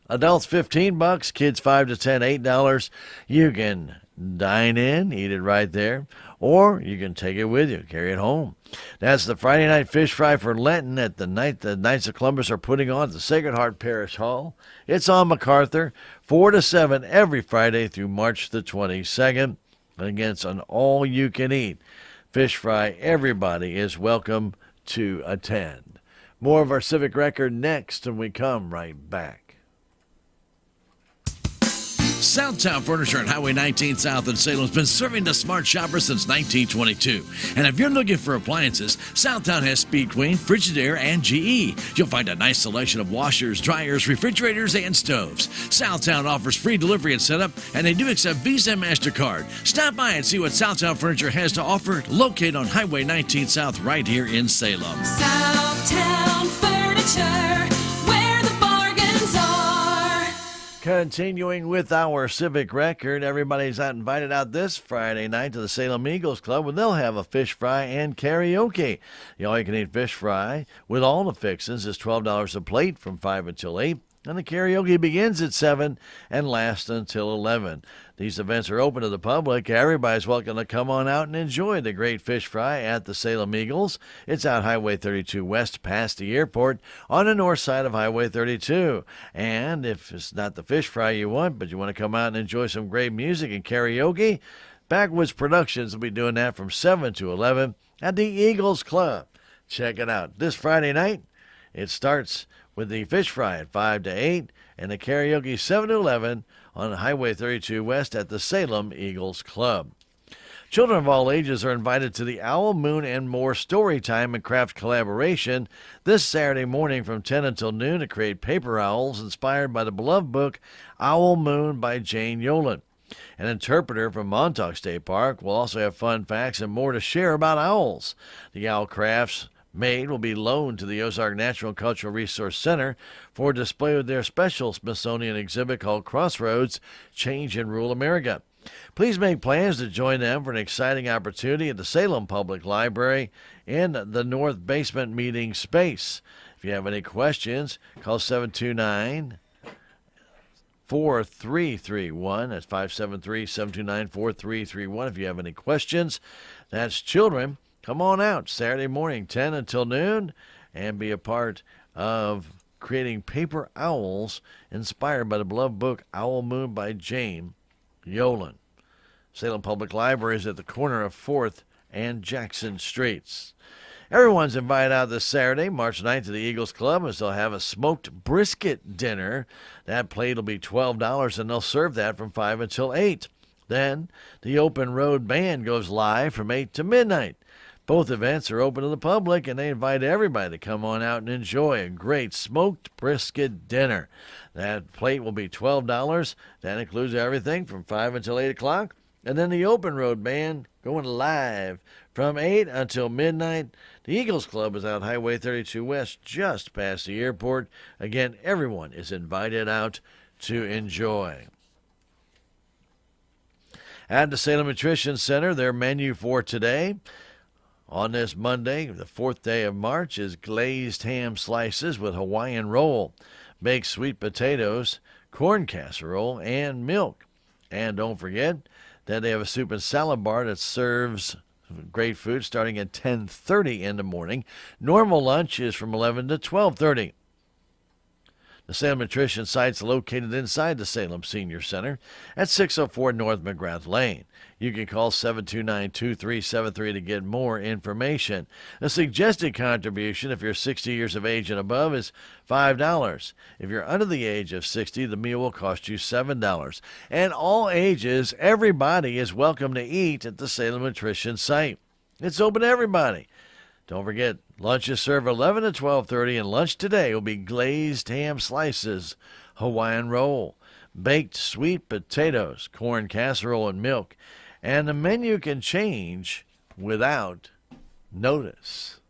Adults $15, kids 5 to 10, $8. You can dine in, eat it right there, or you can take it with you, carry it home. That's the Friday night fish fry for Lenten at the Knights of Columbus are putting on at the Sacred Heart Parish Hall. It's on MacArthur, 4 to 7 every Friday through March the 22nd. And again, it's an all-you-can-eat fish fry. Everybody is welcome to attend. More of our Civic Record next, and we come right back. Southtown Furniture on Highway 19 South in Salem has been serving the smart shopper since 1922. And if you're looking for appliances, Southtown has Speed Queen, Frigidaire, and GE. You'll find a nice selection of washers, dryers, refrigerators, and stoves. Southtown offers free delivery and setup, and they do accept Visa and MasterCard. Stop by and see what Southtown Furniture has to offer, located on Highway 19 South right here in Salem. Southtown Furniture, where the bargains are. Continuing with our Civic Record, everybody's invited out this Friday night to the Salem Eagles Club, where they'll have a fish fry and karaoke. The all-you-can-eat fish fry with all the fixins is $12 a plate from 5 until 8. And the karaoke begins at 7 and lasts until 11. These events are open to the public. Everybody's welcome to come on out and enjoy the great fish fry at the Salem Eagles. It's out Highway 32 West past the airport on the north side of Highway 32. And if it's not the fish fry you want, but you want to come out and enjoy some great music and karaoke, Backwoods Productions will be doing that from 7 to 11 at the Eagles Club. Check it out. This Friday night, it starts with the fish fry at 5 to 8 and the karaoke 7 to 11 on Highway 32 West at the Salem Eagles Club. Children of all ages are invited to the Owl, Moon, and More Storytime and Craft Collaboration this Saturday morning from 10 until noon to create paper owls inspired by the beloved book Owl Moon by Jane Yolen. An interpreter from Montauk State Park will also have fun facts and more to share about owls. The owl crafts made will be loaned to the Ozark Natural and Cultural Resource Center for display with their special Smithsonian exhibit called Crossroads, Change in Rural America. Please make plans to join them for an exciting opportunity at the Salem Public Library in the North Basement Meeting Space. If you have any questions, call 729-4331. That's 573-729-4331. If you have any questions, that's children. Come on out Saturday morning, 10 until noon, and be a part of creating paper owls inspired by the beloved book Owl Moon by Jane Yolen. Salem Public Library is at the corner of 4th and Jackson Streets. Everyone's invited out this Saturday, March 9th, to the Eagles Club, as they'll have a smoked brisket dinner. That plate will be $12, and they'll serve that from 5 until 8. Then the Open Road Band goes live from 8 to midnight. Both events are open to the public, and they invite everybody to come on out and enjoy a great smoked brisket dinner. That plate will be $12. That includes everything from 5 until 8 o'clock. And then the Open Road Band going live from 8 until midnight. The Eagles Club is out Highway 32 West, just past the airport. Again, everyone is invited out to enjoy. At the Salem Nutrition Center, their menu for today, on this Monday, the 4th day of March, is glazed ham slices with Hawaiian roll, baked sweet potatoes, corn casserole, and milk. And don't forget that they have a soup and salad bar that serves great food starting at 10:30 in the morning. Normal lunch is from 11 to 12:30. The Salem Nutrition site's located inside the Salem Senior Center at 604 North McGrath Lane. You can call 729-2373 to get more information. The suggested contribution, if you're 60 years of age and above, is $5. If you're under the age of 60, the meal will cost you $7. And all ages, everybody is welcome to eat at the Salem Nutrition site. It's open to everybody. Don't forget, Lunch is served 11 to 12:30, and lunch today will be glazed ham slices, Hawaiian roll, baked sweet potatoes, corn casserole, and milk. And the menu can change without notice.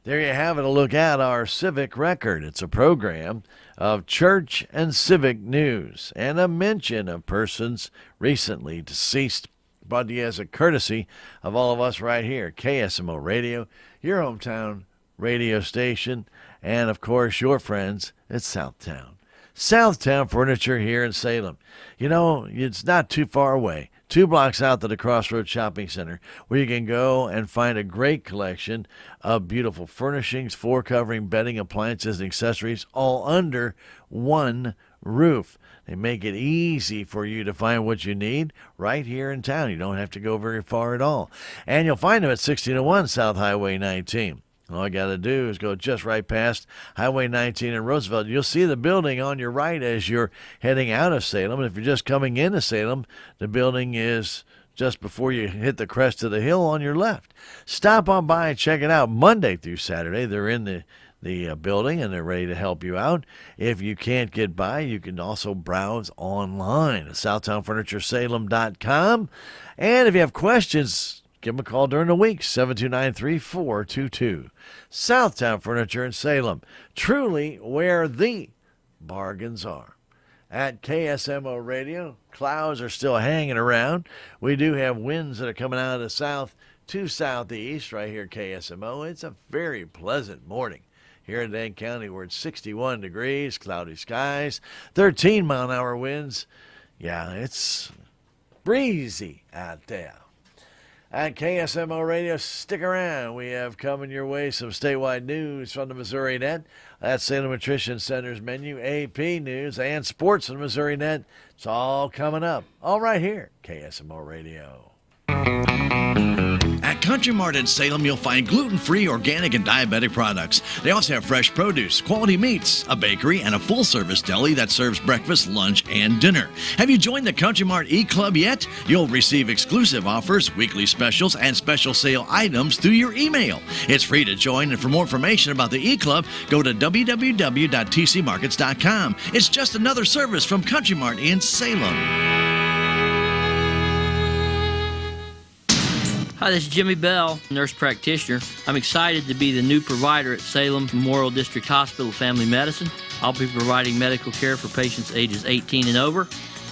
There you have it, a look at our Civic Record. It's a program of church and civic news and a mention of persons recently deceased, brought to you as a courtesy of all of us right here, KSMO Radio, your hometown radio station, and, of course, your friends at Southtown. Southtown Furniture here in Salem. You know, it's not too far away. 2 blocks out to the Crossroads Shopping Center, where you can go and find a great collection of beautiful furnishings, floor covering, bedding, appliances, and accessories, all under one roof. They make it easy for you to find what you need right here in town. You don't have to go very far at all. And you'll find them at 1601 South Highway 19. All you got to do is go just right past Highway 19 in Roosevelt. You'll see the building on your right as you're heading out of Salem. And if you're just coming into Salem, the building is just before you hit the crest of the hill on your left. Stop on by and check it out. Monday through Saturday, they're in the building, and they're ready to help you out. If you can't get by, you can also browse online at SouthtownFurnitureSalem.com. And if you have questions, give them a call during the week, 729-3422. Southtown Furniture in Salem, truly where the bargains are. At KSMO Radio, clouds are still hanging around. We do have winds that are coming out of the south to southeast right here at KSMO. It's a very pleasant morning here in Dane County, where it's 61 degrees, cloudy skies, 13-mile-an-hour winds. Yeah, it's breezy out there. At KSMO Radio, stick around. We have coming your way some statewide news from the Missouri Net. That's Salem Nutrition Center's menu, AP News, and sports on the Missouri Net. It's all coming up. All right here, KSMO Radio. At Country Mart in Salem, you'll find gluten-free, organic, and diabetic products. They also have fresh produce, quality meats, a bakery, and a full-service deli that serves breakfast, lunch, and dinner. Have you joined the Country Mart e-Club yet? You'll receive exclusive offers, weekly specials, and special sale items through your email. It's free to join, and for more information about the e-Club, go to www.tcmarkets.com. It's just another service from Country Mart in Salem. Hi, this is Jimmy Bell, nurse practitioner. I'm excited to be the new provider at Salem Memorial District Hospital Family Medicine. I'll be providing medical care for patients ages 18 and over.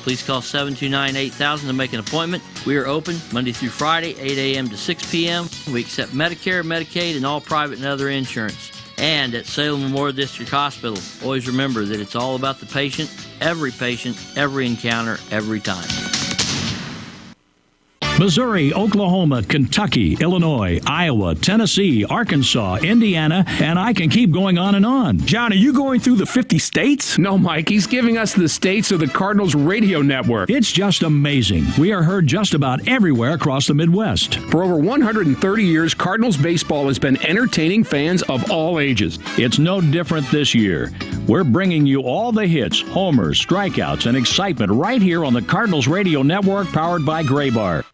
Please call 729-8000 to make an appointment. We are open Monday through Friday, 8 a.m. to 6 p.m. We accept Medicare, Medicaid, and all private and other insurance. And at Salem Memorial District Hospital, always remember that it's all about the patient, every encounter, every time. Missouri, Oklahoma, Kentucky, Illinois, Iowa, Tennessee, Arkansas, Indiana, and I can keep going on and on. John, are you going through the 50 states? No, Mike, he's giving us the states of the Cardinals radio network. It's just amazing. We are heard just about everywhere across the Midwest. For over 130 years, Cardinals baseball has been entertaining fans of all ages. It's no different this year. We're bringing you all the hits, homers, strikeouts, and excitement right here on the Cardinals radio network powered by Graybar.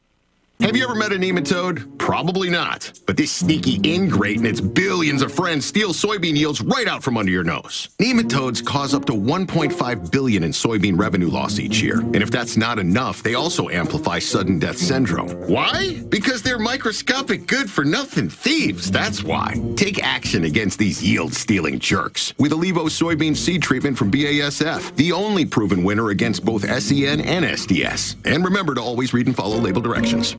Have you ever met a nematode? Probably not. But this sneaky ingrate and its billions of friends steal soybean yields right out from under your nose. Nematodes cause up to $1.5 billion in soybean revenue loss each year. And if that's not enough, they also amplify sudden death syndrome. Why? Because they're microscopic good-for-nothing thieves, that's why. Take action against these yield-stealing jerks with Allevo soybean seed treatment from BASF, the only proven winner against both SEN and SDS. And remember to always read and follow label directions.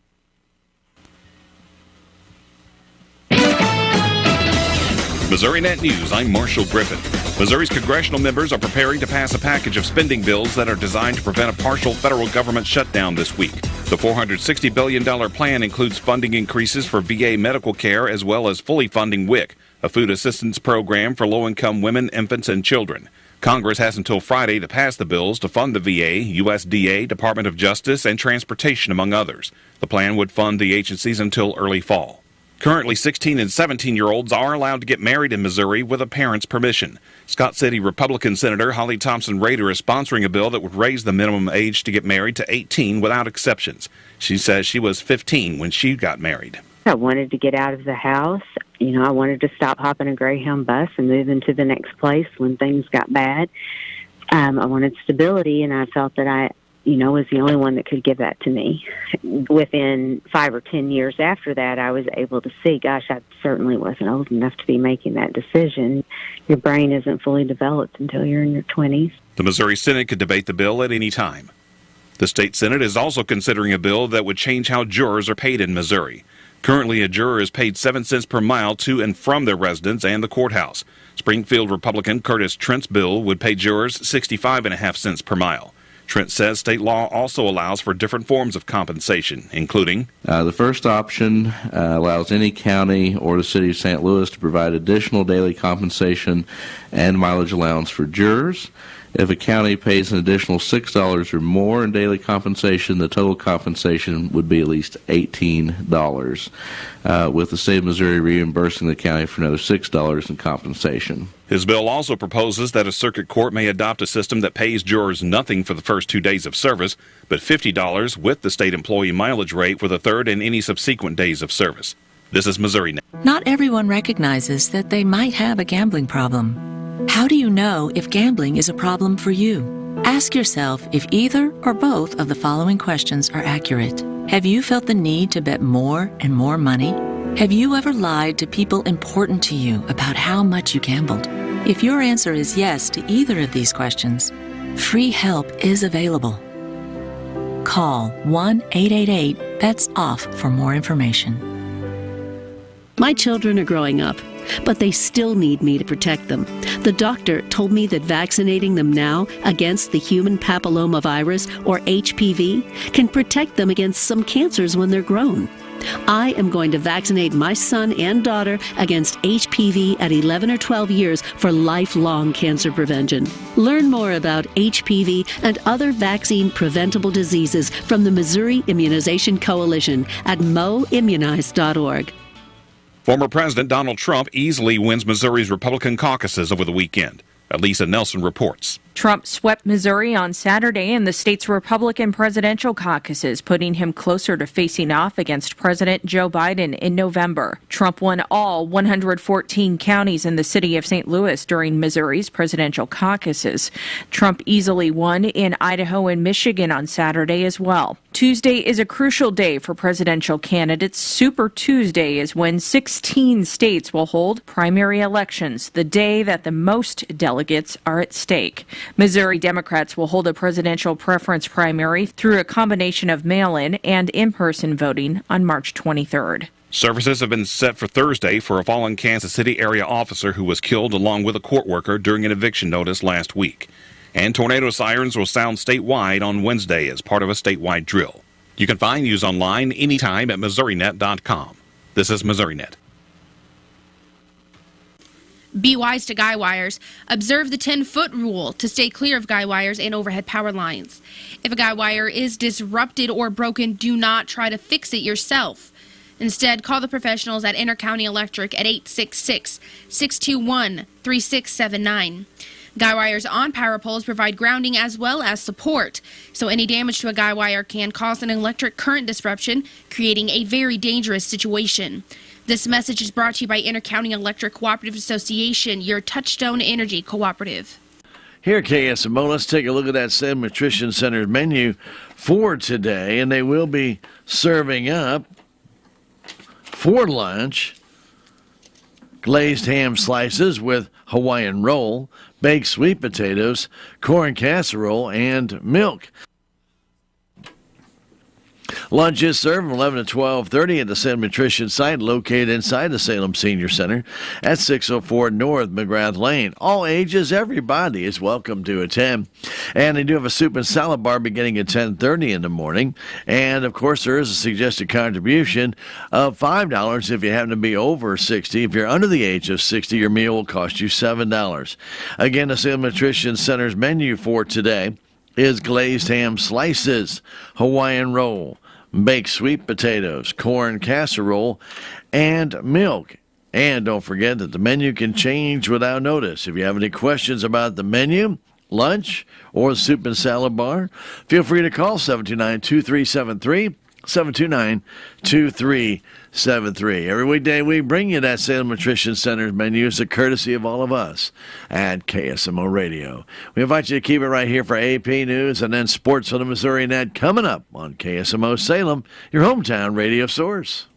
Missouri Net News, I'm Marshall Griffin. Missouri's congressional members are preparing to pass a package of spending bills that are designed to prevent a partial federal government shutdown this week. The $460 billion plan includes funding increases for VA medical care as well as fully funding WIC, a food assistance program for low-income women, infants, and children. Congress has until Friday to pass the bills to fund the VA, USDA, Department of Justice, and Transportation, among others. The plan would fund the agencies until early fall. Currently, 16 and 17-year-olds are allowed to get married in Missouri with a parent's permission. Scott City Republican Senator Holly Thompson Rader is sponsoring a bill that would raise the minimum age to get married to 18 without exceptions. She says she was 15 when she got married. I wanted to get out of the house. I wanted to stop hopping a Greyhound bus and move into the next place when things got bad. I wanted stability, and I felt that I was the only one that could give that to me. Within 5 or 10 years after that, I was able to see, gosh, I certainly wasn't old enough to be making that decision. Your brain isn't fully developed until you're in your 20s. The Missouri Senate could debate the bill at any time. The state Senate is also considering a bill that would change how jurors are paid in Missouri. Currently, a juror is paid 7 cents per mile to and from their residence and the courthouse. Springfield Republican Curtis Trent's bill would pay jurors 65.5 cents per mile. Trent says state law also allows for different forms of compensation, including the first option allows any county or the city of St. Louis to provide additional daily compensation and mileage allowance for jurors. If a county pays an additional $6 or more in daily compensation, the total compensation would be at least $18, with the state of Missouri reimbursing the county for another $6 in compensation. His bill also proposes that a circuit court may adopt a system that pays jurors nothing for the first 2 days of service, but $50 with the state employee mileage rate for the third and any subsequent days of service. This is Missouri Net. Not everyone recognizes that they might have a gambling problem. How do you know if gambling is a problem for you? Ask yourself if either or both of the following questions are accurate. Have you felt the need to bet more and more money? Have you ever lied to people important to you about how much you gambled? If your answer is yes to either of these questions, free help is available. Call 1-888-BETS-OFF for more information. My children are growing up, but they still need me to protect them. The doctor told me that vaccinating them now against the human papillomavirus, or HPV, can protect them against some cancers when they're grown. I am going to vaccinate my son and daughter against HPV at 11 or 12 years for lifelong cancer prevention. Learn more about HPV and other vaccine-preventable diseases from the Missouri Immunization Coalition at moimmunize.org. Former President Donald Trump easily wins Missouri's Republican caucuses over the weekend. Elisa Nelson reports. Trump swept Missouri on Saturday in the state's Republican presidential caucuses, putting him closer to facing off against President Joe Biden in November. Trump won all 114 counties in the city of St. Louis during Missouri's presidential caucuses. Trump easily won in Idaho and Michigan on Saturday as well. Tuesday is a crucial day for presidential candidates. Super Tuesday is when 16 states will hold primary elections, the day that the most delegates are at stake. Missouri Democrats will hold a presidential preference primary through a combination of mail-in and in-person voting on March 23rd. Services have been set for Thursday for a fallen Kansas City area officer who was killed along with a court worker during an eviction notice last week. And tornado sirens will sound statewide on Wednesday as part of a statewide drill. You can find news online anytime at MissouriNet.com. This is MissouriNet. Be wise to guy wires. Observe the 10-foot rule to stay clear of guy wires and overhead power lines. If a guy wire is disrupted or broken, do not try to fix it yourself. Instead, call the professionals at Intercounty Electric at 866-621-3679. Guy wires on power poles provide grounding as well as support, so any damage to a guy wire can cause an electric current disruption, creating a very dangerous situation. This message is brought to you by Intercounty Electric Cooperative Association, your Touchstone Energy Cooperative. Here at KSMO, let's take a look at that Salem Nutrition Center menu for today, and they will be serving up for lunch glazed ham slices with Hawaiian roll, baked sweet potatoes, corn casserole, and milk. Lunch is served from 11 to 12:30 at the Salem Nutrition site located inside the Salem Senior Center at 604 North McGrath Lane. All ages, everybody is welcome to attend. And they do have a soup and salad bar beginning at 10:30 in the morning. And, of course, there is a suggested contribution of $5 if you happen to be over 60. If you're under the age of 60, your meal will cost you $7. Again, the Salem Nutrition Center's menu for today is glazed ham slices, Hawaiian roll, baked sweet potatoes, corn casserole, and milk. And don't forget that the menu can change without notice. If you have any questions about the menu, lunch, or the soup and salad bar, feel free to call 729-2373 729-2373. Every weekday we bring you that Salem Nutrition Center's menu. It's a courtesy of all of us at KSMO Radio. We invite you to keep it right here for AP News and then Sports on the Missouri Net coming up on KSMO Salem, your hometown radio source.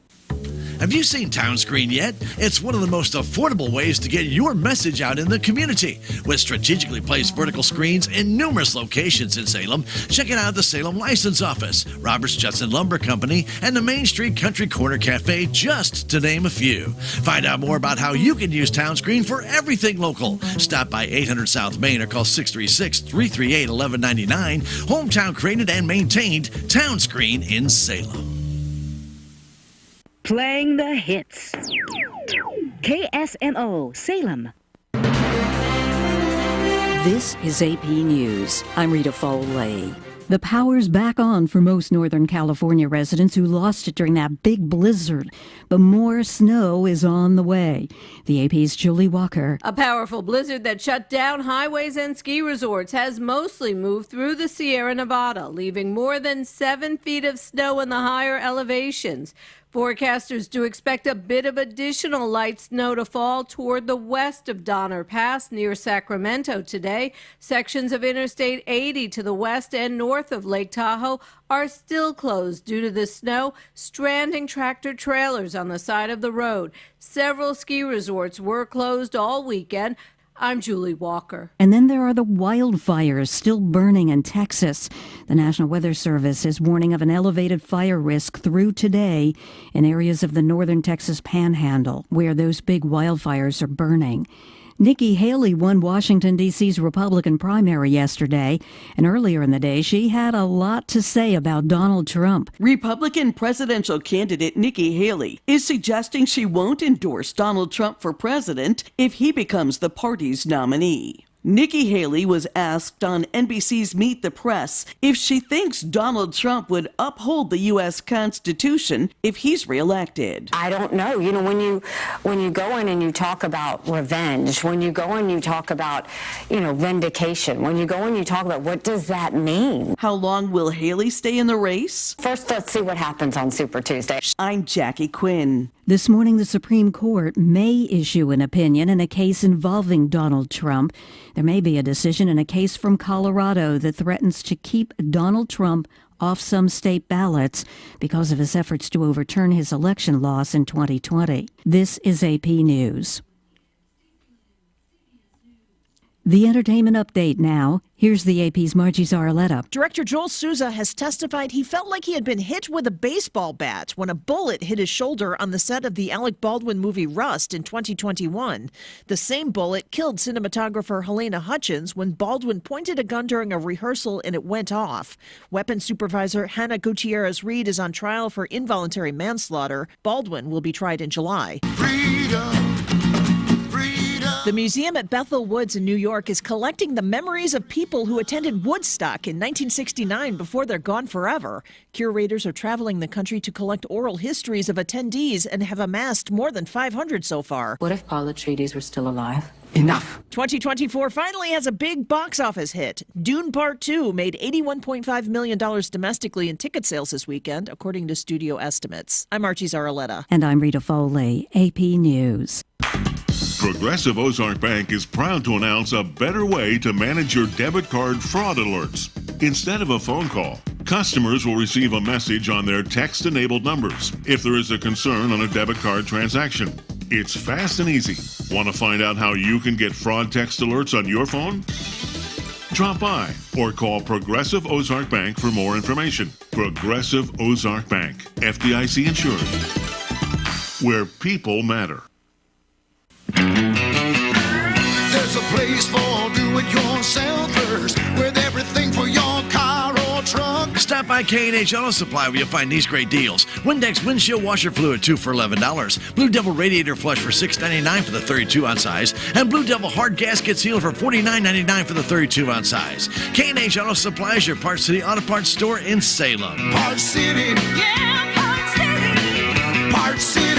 Have you seen TownScreen yet? It's one of the most affordable ways to get your message out in the community. With strategically placed vertical screens in numerous locations in Salem, check it out at the Salem License Office, Roberts Judson Lumber Company, and the Main Street Country Corner Cafe, just to name a few. Find out more about how you can use TownScreen for everything local. Stop by 800 South Main or call 636-338-1199. Hometown created and maintained, TownScreen in Salem. Playing the hits. KSMO Salem. This is AP News. I'm Rita Foley. The power's back on for most Northern California residents who lost it during that big blizzard. But more snow is on the way. The AP's Julie Walker. A powerful blizzard that shut down highways and ski resorts has mostly moved through the Sierra Nevada, leaving more than 7 feet of snow in the higher elevations. Forecasters do expect a bit of additional light snow to fall toward the west of Donner Pass near Sacramento today. Sections of Interstate 80 to the west and north of Lake Tahoe are still closed due to the snow, stranding tractor trailers on the side of the road. Several ski resorts were closed all weekend. I'm Julie Walker. And then there are the wildfires still burning in Texas. The National Weather Service is warning of an elevated fire risk through today in areas of the northern Texas Panhandle, where those big wildfires are burning. Nikki Haley won Washington, D.C.'s Republican primary yesterday, and earlier in the day, she had a lot to say about Donald Trump. Republican presidential candidate Nikki Haley is suggesting she won't endorse Donald Trump for president if he becomes the party's nominee. Nikki Haley was asked on NBC's Meet the Press if she thinks Donald Trump would uphold the U.S. Constitution if he's reelected. I don't know. You know, when you go in and you talk about revenge, when you go in you talk about, vindication, when you go in you talk about what does that mean? How long will Haley stay in the race? First, let's see what happens on Super Tuesday. I'm Jackie Quinn. This morning, the Supreme Court may issue an opinion in a case involving Donald Trump. There may be a decision in a case from Colorado that threatens to keep Donald Trump off some state ballots because of his efforts to overturn his election loss in 2020. This is AP News. The entertainment update now. Here's the AP's Margie Zaraletta. Director Joel Souza has testified he felt like he had been hit with a baseball bat when a bullet hit his shoulder on the set of the Alec Baldwin movie Rust in 2021. The same bullet killed cinematographer Helena Hutchins when Baldwin pointed a gun during a rehearsal and it went off. Weapons supervisor Hannah Gutierrez-Reed is on trial for involuntary manslaughter. Baldwin will be tried in July. The museum at Bethel Woods in New York is collecting the memories of people who attended Woodstock in 1969 before they're gone forever. Curators are traveling the country to collect oral histories of attendees and have amassed more than 500 so far. What if Paul Atreides were still alive? Enough. 2024 finally has a big box office hit. Dune Part 2 made $81.5 million domestically in ticket sales this weekend, according to studio estimates. I'm Archie Zaraletta. And I'm Rita Foley, AP News. Progressive Ozark Bank is proud to announce a better way to manage your debit card fraud alerts. Instead of a phone call, customers will receive a message on their text-enabled numbers if there is a concern on a debit card transaction. It's fast and easy. Want to find out how you can get fraud text alerts on your phone? Drop by or call Progressive Ozark Bank for more information. Progressive Ozark Bank, FDIC insured, where people matter. There's a place for do-it-yourselfers with everything for your car or truck. Stop by K&H Auto Supply where you'll find these great deals. Windex windshield washer fluid 2 for $11. Blue Devil radiator flush for $6.99 for the 32-ounce size. And Blue Devil hard gasket seal for $49.99 for the 32-ounce size. K&H Auto Supply is your Parts City Auto Parts store in Salem. Parts City. Yeah, Parts City. Parts City.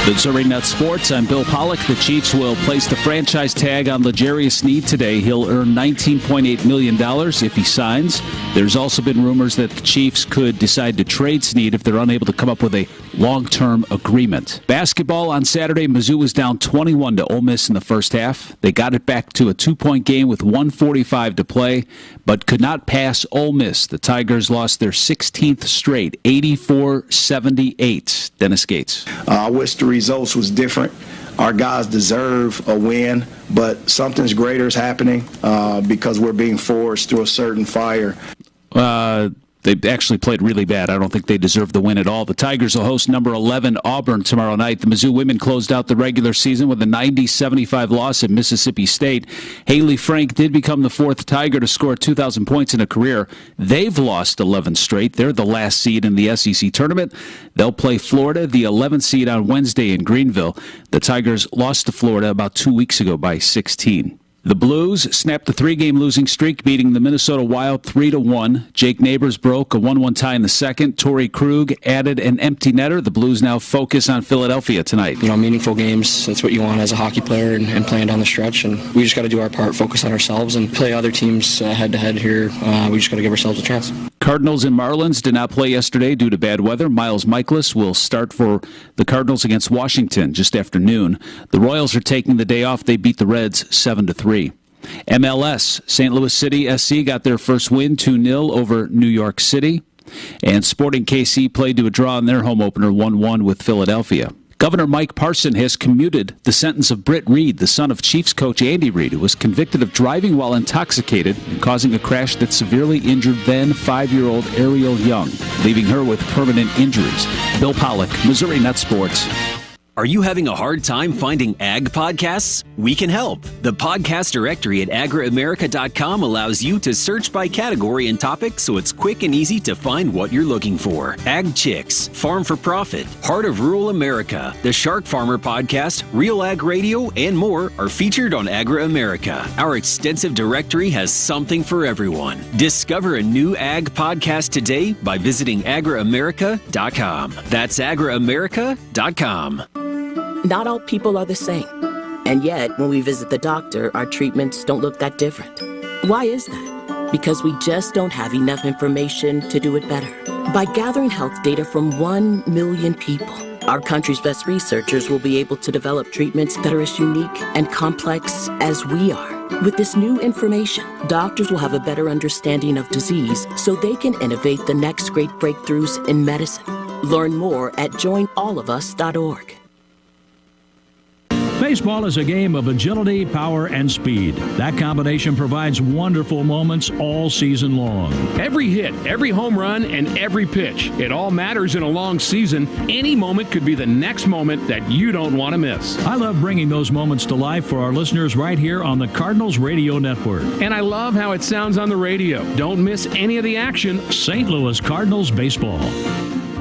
Missouri Net Sports, I'm Bill Pollock. The Chiefs will place the franchise tag on L'Jarius Sneed today. He'll earn $19.8 million if he signs. There's also been rumors that the Chiefs could decide to trade Sneed if they're unable to come up with a long-term agreement. Basketball on Saturday, Mizzou was down 21 to Ole Miss in the first half. They got it back to a 2-point game with 1:45 to play, but could not pass Ole Miss. The Tigers lost their 16th straight, 84-78. Dennis Gates. I wish the results was different. Our guys deserve a win, but something's greater is happening because we're being forced through a certain fire. They actually played really bad. I don't think they deserve the win at all. The Tigers will host number 11 Auburn tomorrow night. The Mizzou women closed out the regular season with a 90-75 loss at Mississippi State. Haley Frank did become the fourth Tiger to score 2,000 points in a career. They've lost 11 straight. They're the last seed in the SEC tournament. They'll play Florida, the 11th seed, on Wednesday in Greenville. The Tigers lost to Florida about 2 weeks ago by 16. The Blues snapped a 3-game losing streak, beating the Minnesota Wild 3-1. Jake Neighbors broke a 1-1 tie in the second. Torrey Krug added an empty netter. The Blues now focus on Philadelphia tonight. Meaningful games, that's what you want as a hockey player and playing down the stretch. And we just got to do our part, focus on ourselves, and play other teams head-to-head here. We just got to give ourselves a chance. Cardinals and Marlins did not play yesterday due to bad weather. Miles Michaelis will start for the Cardinals against Washington just after noon. The Royals are taking the day off. They beat the Reds 7-3. MLS, St. Louis City SC got their first win 2-0 over New York City. And Sporting KC played to a draw in their home opener 1-1 with Philadelphia. Governor Mike Parson has commuted the sentence of Britt Reed, the son of Chiefs coach Andy Reid, who was convicted of driving while intoxicated and causing a crash that severely injured then 5-year-old Ariel Young, leaving her with permanent injuries. Bill Pollock, Missouri Net Sports. Are you having a hard time finding ag podcasts? We can help. The podcast directory at agriamerica.com allows you to search by category and topic so it's quick and easy to find what you're looking for. Ag Chicks, Farm for Profit, Heart of Rural America, the Shark Farmer Podcast, Real Ag Radio, and more are featured on Agri-America. Our extensive directory has something for everyone. Discover a new ag podcast today by visiting agriamerica.com. That's agriamerica.com. Not all people are the same. And yet, when we visit the doctor, our treatments don't look that different. Why is that? Because we just don't have enough information to do it better. By gathering health data from 1 million people, our country's best researchers will be able to develop treatments that are as unique and complex as we are. With this new information, doctors will have a better understanding of disease so they can innovate the next great breakthroughs in medicine. Learn more at joinallofus.org. Baseball is a game of agility, power, and speed. That combination provides wonderful moments all season long. Every hit, every home run, and every pitch. It all matters in a long season. Any moment could be the next moment that you don't want to miss. I love bringing those moments to life for our listeners right here on the Cardinals Radio Network. And I love how it sounds on the radio. Don't miss any of the action. St. Louis Cardinals Baseball.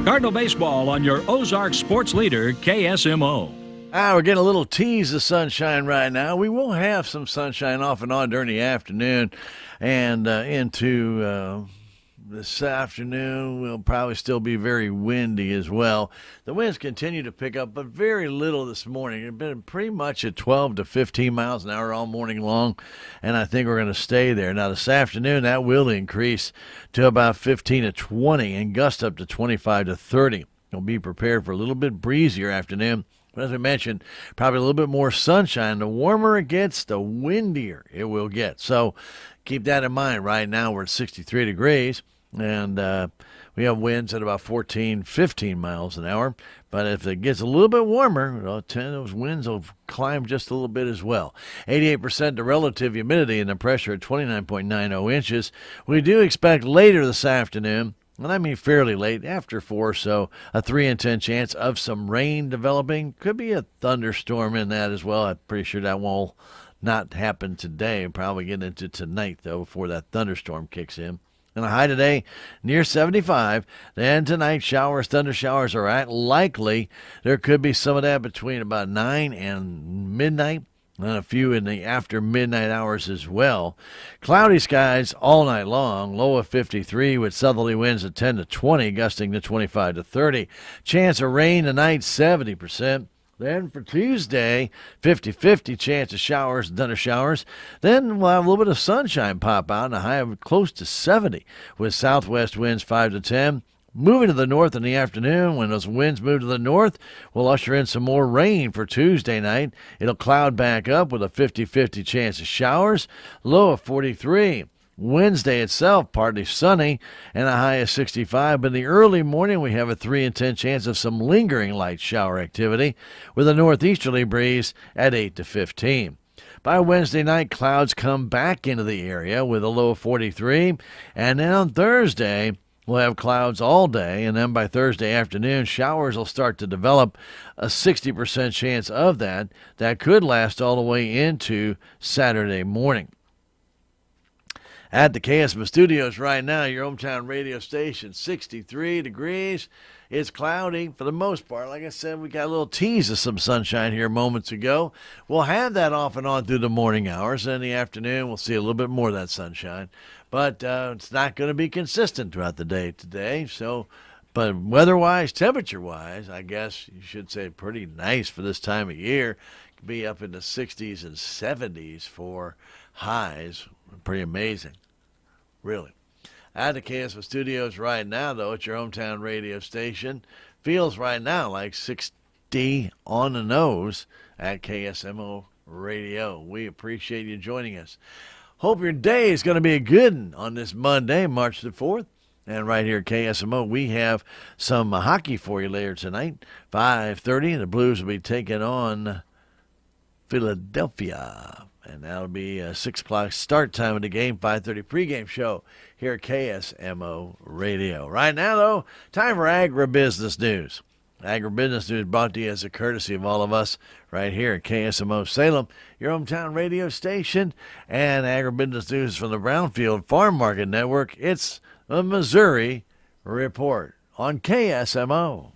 Cardinal Baseball on your Ozark sports leader, KSMO. We're getting a little tease of sunshine right now. We will have some sunshine off and on during the afternoon and into this afternoon. Will probably still be very windy as well. The winds continue to pick up, but very little this morning. It's been pretty much at 12 to 15 miles an hour all morning long, and I think we're going to stay there. Now, this afternoon, that will increase to about 15 to 20 and gust up to 25 to 30. You'll be prepared for a little bit breezier afternoon. But as I mentioned, probably a little bit more sunshine. The warmer it gets, the windier it will get. So keep that in mind. Right now we're at 63 degrees, and we have winds at about 14, 15 miles an hour. But if it gets a little bit warmer, those winds will climb just a little bit as well. 88% the relative humidity and the pressure at 29.90 inches. We do expect later this afternoon, and I mean fairly late, after 4, so a 3 in 10 chance of some rain developing. Could be a thunderstorm in that as well. I'm pretty sure that will not happen today. Probably get into tonight, though, before that thunderstorm kicks in. And a high today near 75. Then tonight, thunder showers are likely. There could be some of that between about 9 and midnight. And a few in the after midnight hours as well. Cloudy skies all night long, low of 53 with southerly winds at 10 to 20, gusting to 25 to 30. Chance of rain tonight, 70%. Then for Tuesday, 50-50 chance of showers, thunder showers. Then we'll have a little bit of sunshine pop out and a high of close to 70 with southwest winds 5 to 10. Moving to the north in the afternoon, when those winds move to the north, we'll usher in some more rain for Tuesday night. It'll cloud back up with a 50-50 chance of showers, low of 43. Wednesday itself, partly sunny and a high of 65. But in the early morning, we have a 3 in 10 chance of some lingering light shower activity with a northeasterly breeze at 8 to 15. By Wednesday night, clouds come back into the area with a low of 43. And then on Thursday, we'll have clouds all day. And then by Thursday afternoon, showers will start to develop, a 60% chance of that. That could last all the way into Saturday morning. At the KSMO studios right now, your hometown radio station, 63 degrees. It's cloudy for the most part. Like I said, we got a little tease of some sunshine here moments ago. We'll have that off and on through the morning hours. In the afternoon, we'll see a little bit more of that sunshine. But it's not going to be consistent throughout the day today. But weather-wise, temperature-wise, I guess you should say pretty nice for this time of year. Could be up in the 60s and 70s for highs. Pretty amazing, really. At the KSMO studios right now, though, at your hometown radio station, feels right now like 60 on the nose at KSMO Radio. We appreciate you joining us. Hope your day is going to be a good one on this Monday, March the 4th. And right here at KSMO, we have some hockey for you later tonight. 5:30, the Blues will be taking on Philadelphia. And that'll be a 6 o'clock start time of the game, 5:30 pregame show here at KSMO Radio. Right now, though, time for agribusiness news. Agribusiness news brought to you as a courtesy of all of us right here at KSMO Salem, your hometown radio station. And agribusiness news from the Brownfield Farm Market Network. It's the Missouri Report on KSMO.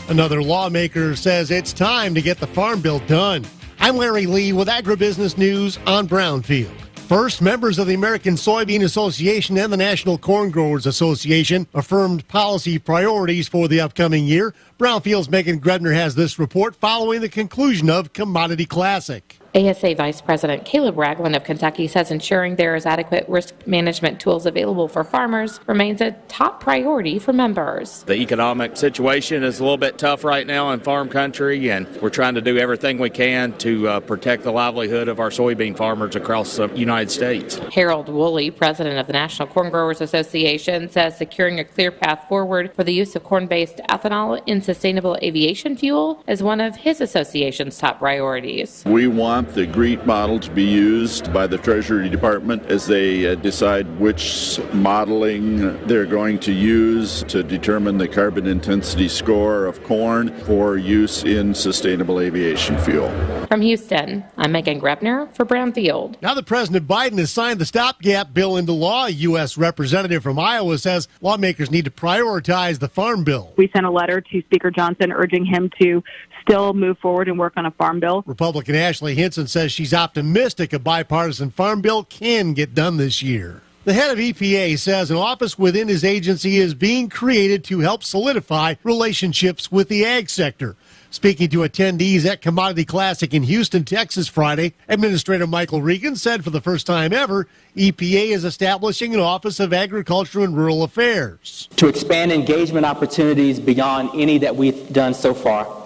Another lawmaker says it's time to get the Farm Bill done. I'm Larry Lee with Agribusiness News on Brownfield. First, members of the American Soybean Association and the National Corn Growers Association affirmed policy priorities for the upcoming year. Brownfield's Megan Grebner has this report following the conclusion of Commodity Classic. ASA Vice President Caleb Ragland of Kentucky says ensuring there is adequate risk management tools available for farmers remains a top priority for members. The economic situation is a little bit tough right now in farm country, and we're trying to do everything we can to protect the livelihood of our soybean farmers across the United States. Harold Woolley, president of the National Corn Growers Association, says securing a clear path forward for the use of corn-based ethanol in sustainable aviation fuel is one of his association's top priorities. We want the GREET model to be used by the Treasury Department as they decide which modeling they're going to use to determine the carbon intensity score of corn for use in sustainable aviation fuel. From Houston, I'm Megan Grebner for Brownfield. Now that President Biden has signed the stopgap bill into law, a U.S. representative from Iowa says lawmakers need to prioritize the Farm Bill. We sent a letter to Speaker Johnson urging him to still move forward and work on a farm bill. Republican Ashley Hinson says she's optimistic a bipartisan farm bill can get done this year. The head of EPA says an office within his agency is being created to help solidify relationships with the ag sector. Speaking to attendees at Commodity Classic in Houston, Texas Friday, Administrator Michael Regan said for the first time ever, EPA is establishing an Office of Agriculture and Rural Affairs. To expand engagement opportunities beyond any that we've done so far,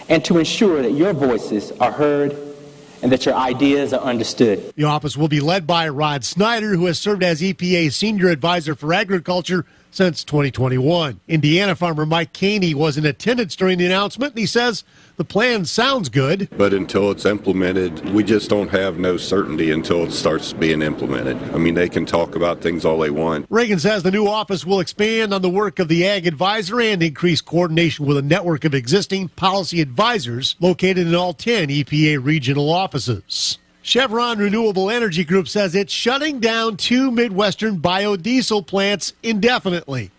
and to ensure that your voices are heard and that your ideas are understood. The office will be led by Rod Snyder, who has served as EPA's Senior Advisor for Agriculture since 2021. Indiana farmer Mike Caney was in attendance during the announcement, and he says the plan sounds good. But until it's implemented, we just don't have no certainty until it starts being implemented. I mean, they can talk about things all they want. Reagan says the new office will expand on the work of the Ag Advisor and increase coordination with a network of existing policy advisors located in all 10 EPA regional offices. Chevron Renewable Energy Group says it's shutting down 2 Midwestern biodiesel plants indefinitely.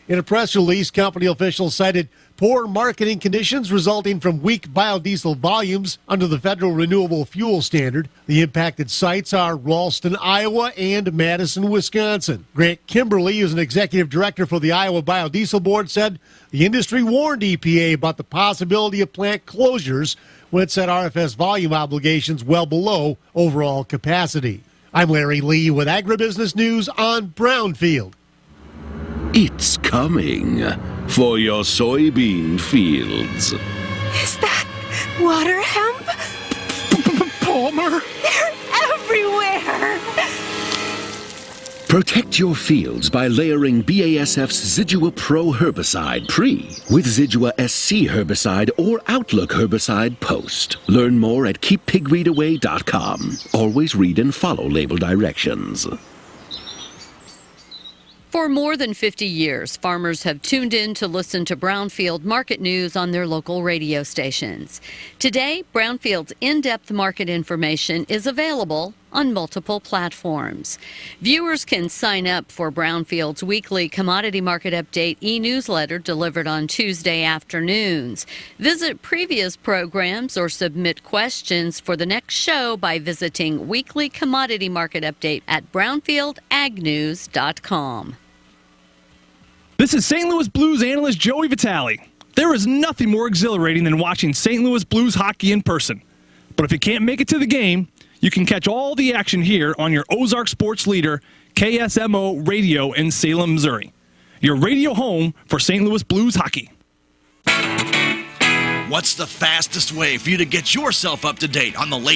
In a press release, company officials cited poor marketing conditions resulting from weak biodiesel volumes under the federal renewable fuel standard. The impacted sites are Ralston, Iowa, and Madison, Wisconsin. Grant Kimberly, who's an executive director for the Iowa Biodiesel Board, said the industry warned EPA about the possibility of plant closures when it set RFS volume obligations well below overall capacity. I'm Larry Lee with Agribusiness News on Brownfield. It's coming for your soybean fields. Is that water hemp? Palmer? They're everywhere! Protect your fields by layering BASF's Zidua Pro herbicide pre with Zidua SC herbicide or Outlook herbicide post. Learn more at keeppigweedaway.com. Always read and follow label directions. For more than 50 years, farmers have tuned in to listen to Brownfield market news on their local radio stations. Today, Brownfield's in-depth market information is available on multiple platforms. Viewers can sign up for Brownfield's weekly commodity market update e-newsletter delivered on Tuesday afternoons. Visit previous programs or submit questions for the next show by visiting Weekly Commodity Market Update at brownfieldagnews.com. This is St. Louis Blues analyst Joey Vitale. There is nothing more exhilarating than watching St. Louis Blues hockey in person. But if you can't make it to the game, you can catch all the action here on your Ozark sports leader, KSMO Radio in Salem, Missouri. Your radio home for St. Louis Blues hockey. What's the fastest way for you to get yourself up to date on the latest